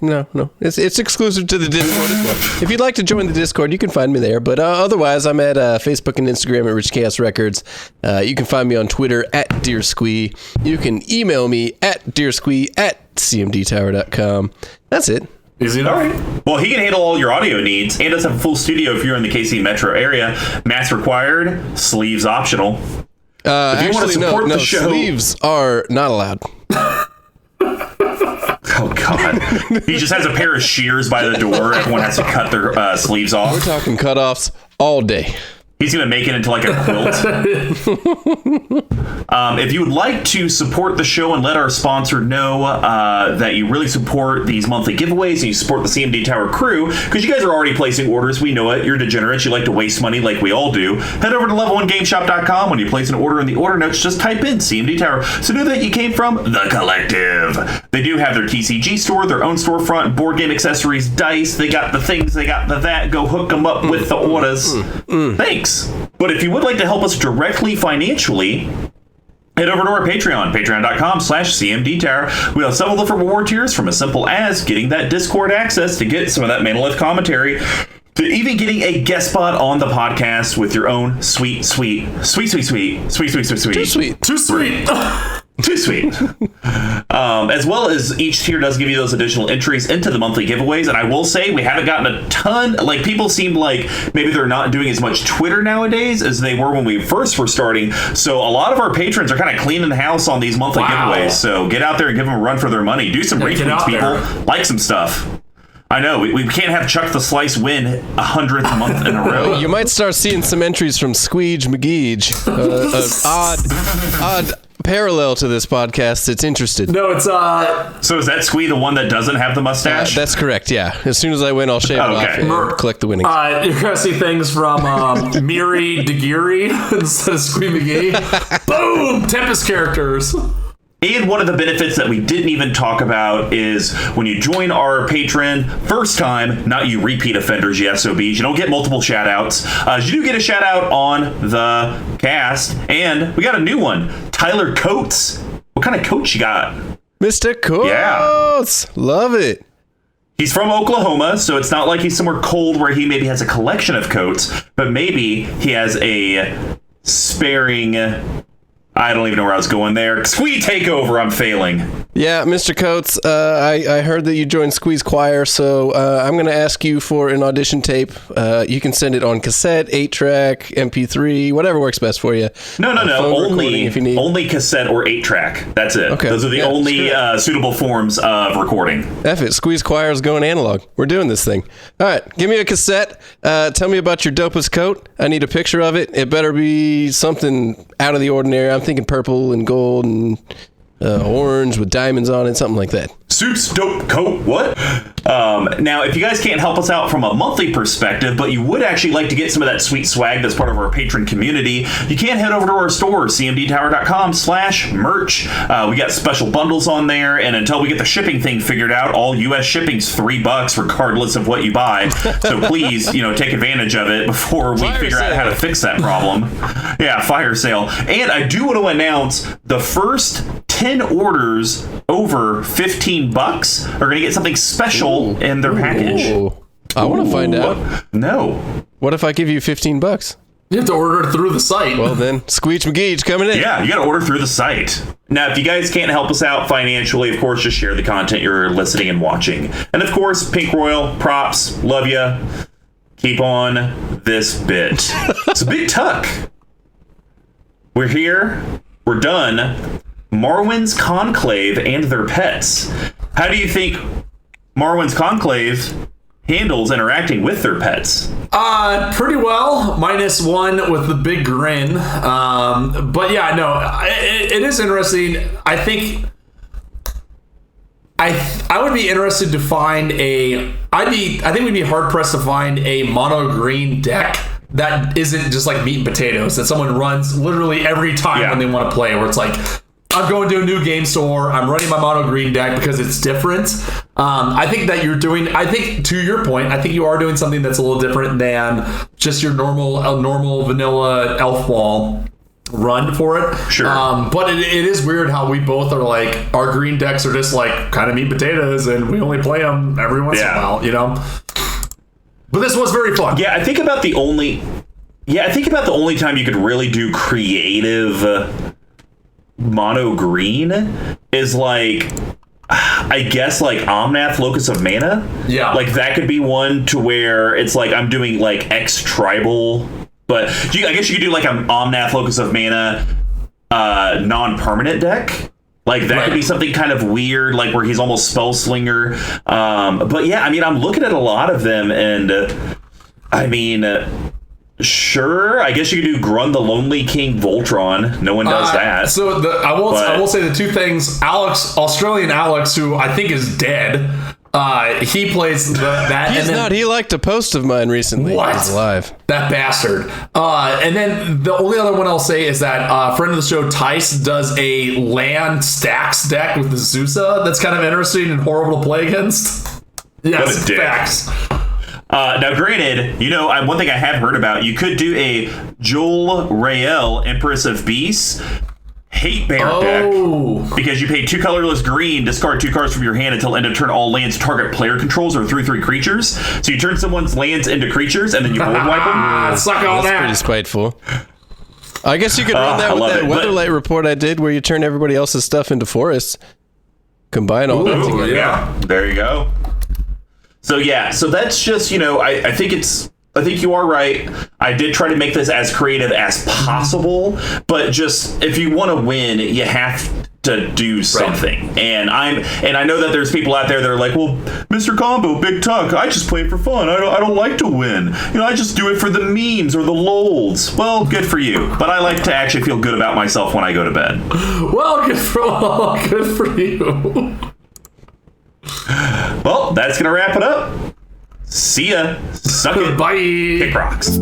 S3: no, it's exclusive to the Discord as well. If you'd like to join the Discord, you can find me there. But otherwise, I'm at Facebook and Instagram at Rich Chaos Records. You can find me on Twitter at DearSquee. You can email me at dearsquee@cmdtower.com. That's it.
S2: Easy enough.
S1: All right. Well, he can handle all your audio needs and does have a full studio if you're in the KC metro area. Mats required, sleeves optional. If you want to support the show,
S3: sleeves are not allowed.
S1: Oh, God. He just has a pair of shears by the door. Everyone has to cut their sleeves off.
S3: We're talking cutoffs all day.
S1: He's going to make it into like a quilt. If you would like to support the show and let our sponsor know that you really support these monthly giveaways and you support the CMD Tower crew, because you guys are already placing orders, we know it, you're degenerates, you like to waste money like we all do, head over to level1gameshop.com. When you place an order in the order notes, just type in CMD Tower so know that you came from The Collective. They do have their TCG store, their own storefront, board game accessories, dice, they got the things, they got the that, go hook them up with the orders. Thanks. But if you would like to help us directly financially, head over to our Patreon, patreon.com/CMD Tower. We have several different reward tiers, from as simple as getting that Discord access to get some of that Manolith commentary, to even getting a guest spot on the podcast with your own sweet. Too sweet. As well as each tier does give you those additional entries into the monthly giveaways. And I will say we haven't gotten a ton. Like, people seem like maybe they're not doing as much Twitter nowadays as they were when we first were starting. So a lot of our patrons are kind of cleaning the house on these monthly giveaways. So get out there and give them a run for their money. Do some retweets, people. Like some stuff. I know, we can't have Chuck the Slice win 100th month in a row.
S3: You might start seeing some entries from Squeege McGeege. Odd parallel to this podcast. It's interested.
S2: No, it's
S1: So is that Squee the one that doesn't have the mustache?
S3: That's correct. Yeah. As soon as I win, I'll shave it off and collect the winnings.
S2: You're gonna see things from Miri Dagiri instead of Squee McGee. Boom! Tempest characters.
S1: And one of the benefits that we didn't even talk about is when you join our Patreon first time, not you repeat offenders, you SOBs, you don't get multiple shout outs. You do get a shout out on the cast, and we got a new one, Tyler Coates. What kind of coat you got?
S3: Mr. Coates.
S1: Yeah.
S3: Love it.
S1: He's from Oklahoma, so it's not like he's somewhere cold where he maybe has a collection of coats, but maybe he has a sparing... I don't even know where I was going there. Squee takeover, I'm failing.
S3: Yeah, Mr. Coates, I heard that you joined Squeeze Choir, so I'm going to ask you for an audition tape. You can send it on cassette, 8-track, MP3, whatever works best for you.
S1: No. Only cassette or 8-track. That's it.
S3: Okay.
S1: Those are the only suitable forms of recording.
S3: F it. Squeeze Choir is going analog. We're doing this thing. All right, give me a cassette. Tell me about your dopest coat. I need a picture of it. It better be something out of the ordinary. I'm thinking purple and gold and orange with diamonds on it, something like that.
S1: Suits, dope, coat, what? Now, if you guys can't help us out from a monthly perspective, but you would actually like to get some of that sweet swag that's part of our patron community, you can head over to our store, cmdtower.com/merch. We got special bundles on there, and until we get the shipping thing figured out, all U.S. shipping's $3 regardless of what you buy. So please, take advantage of it before we figure out how to fix that problem. Yeah, fire sale. And I do want to announce the first 10 orders over $15 are going to get something special in their package.
S3: I want to find out.
S1: No.
S3: What if I give you $15?
S2: You have to order it through the site.
S3: Well, then, Squeege McGeege coming in.
S1: Yeah, you got to order through the site. Now, if you guys can't help us out financially, of course, just share the content you're listening and watching. And of course, Pink Royal, props, love ya. Keep on this bit. It's a big tuck. We're here. We're done. Marwyn's Conclave and their pets. How do you think Marwyn's Conclave handles interacting with their pets?
S2: Pretty well, -1 with the big grin. But yeah, no, it is interesting. I think I would be interested to find I think we'd be hard pressed to find a mono green deck that isn't just like meat and potatoes that someone runs literally every time when they want to play, where it's like, I'm going to a new game store, I'm running my mono green deck because it's different. I think that to your point, I think you are doing something that's a little different than just your normal vanilla elf wall. run for it.
S1: Sure.
S2: But it is weird how we both are like, our green decks are just like kind of meat potatoes, and we only play them every once in a while, you know? But this was very fun.
S1: Yeah, I think about the only time you could really do creative mono green is like, I guess like Omnath, Locus of Mana.
S2: Yeah.
S1: Like that could be one to where it's like I'm doing like X tribal, but I guess you could do like an Omnath, Locus of Mana non-permanent deck. Like that could be something kind of weird, like where he's almost Spellslinger. But yeah, I mean, I'm looking at a lot of them, and I mean, sure, I guess you could do Grun the Lonely King Voltron. No one does that.
S2: So I will say the two things. Australian Alex, who I think is dead, he plays that.
S3: He's not. He liked a post of mine recently.
S2: What?
S3: He's alive.
S2: That bastard. And then the only other one I'll say is that friend of the show, Tice, does a land stacks deck with the Zusa that's kind of interesting and horrible to play against. Yes,
S1: What a dick.
S2: facts.
S1: Now, granted, you know, one thing I have heard about, you could do a Jul Rael, Empress of Beasts, hate bear deck, because you pay 2 colorless green, discard 2 cards from your hand until end of turn. All lands target player controls or 3/3 creatures. So you turn someone's lands into creatures, and then you board wipe them.
S2: Suck all
S3: That's
S2: that.
S3: pretty spiteful. I guess you could run that
S1: I
S3: with
S1: love
S3: that
S1: it, but-
S3: Weatherlight report I did, where you turn everybody else's stuff into forests. Combine all that
S1: Ooh,
S3: together.
S1: yeah, there you go. So that's just, you know, I think you are right. I did try to make this as creative as possible, but just if you want to win, you have to do something. Right. And I know that there's people out there that are like, well, Mr. Combo, Big Tuck, I just play it for fun. I don't like to win. You know, I just do it for the memes or the lols. Well, good for you. But I like to actually feel good about myself when I go to bed.
S2: Well, good for you.
S1: Well, that's gonna wrap it up. See ya. Suck it.
S2: Bye.
S1: Kick rocks.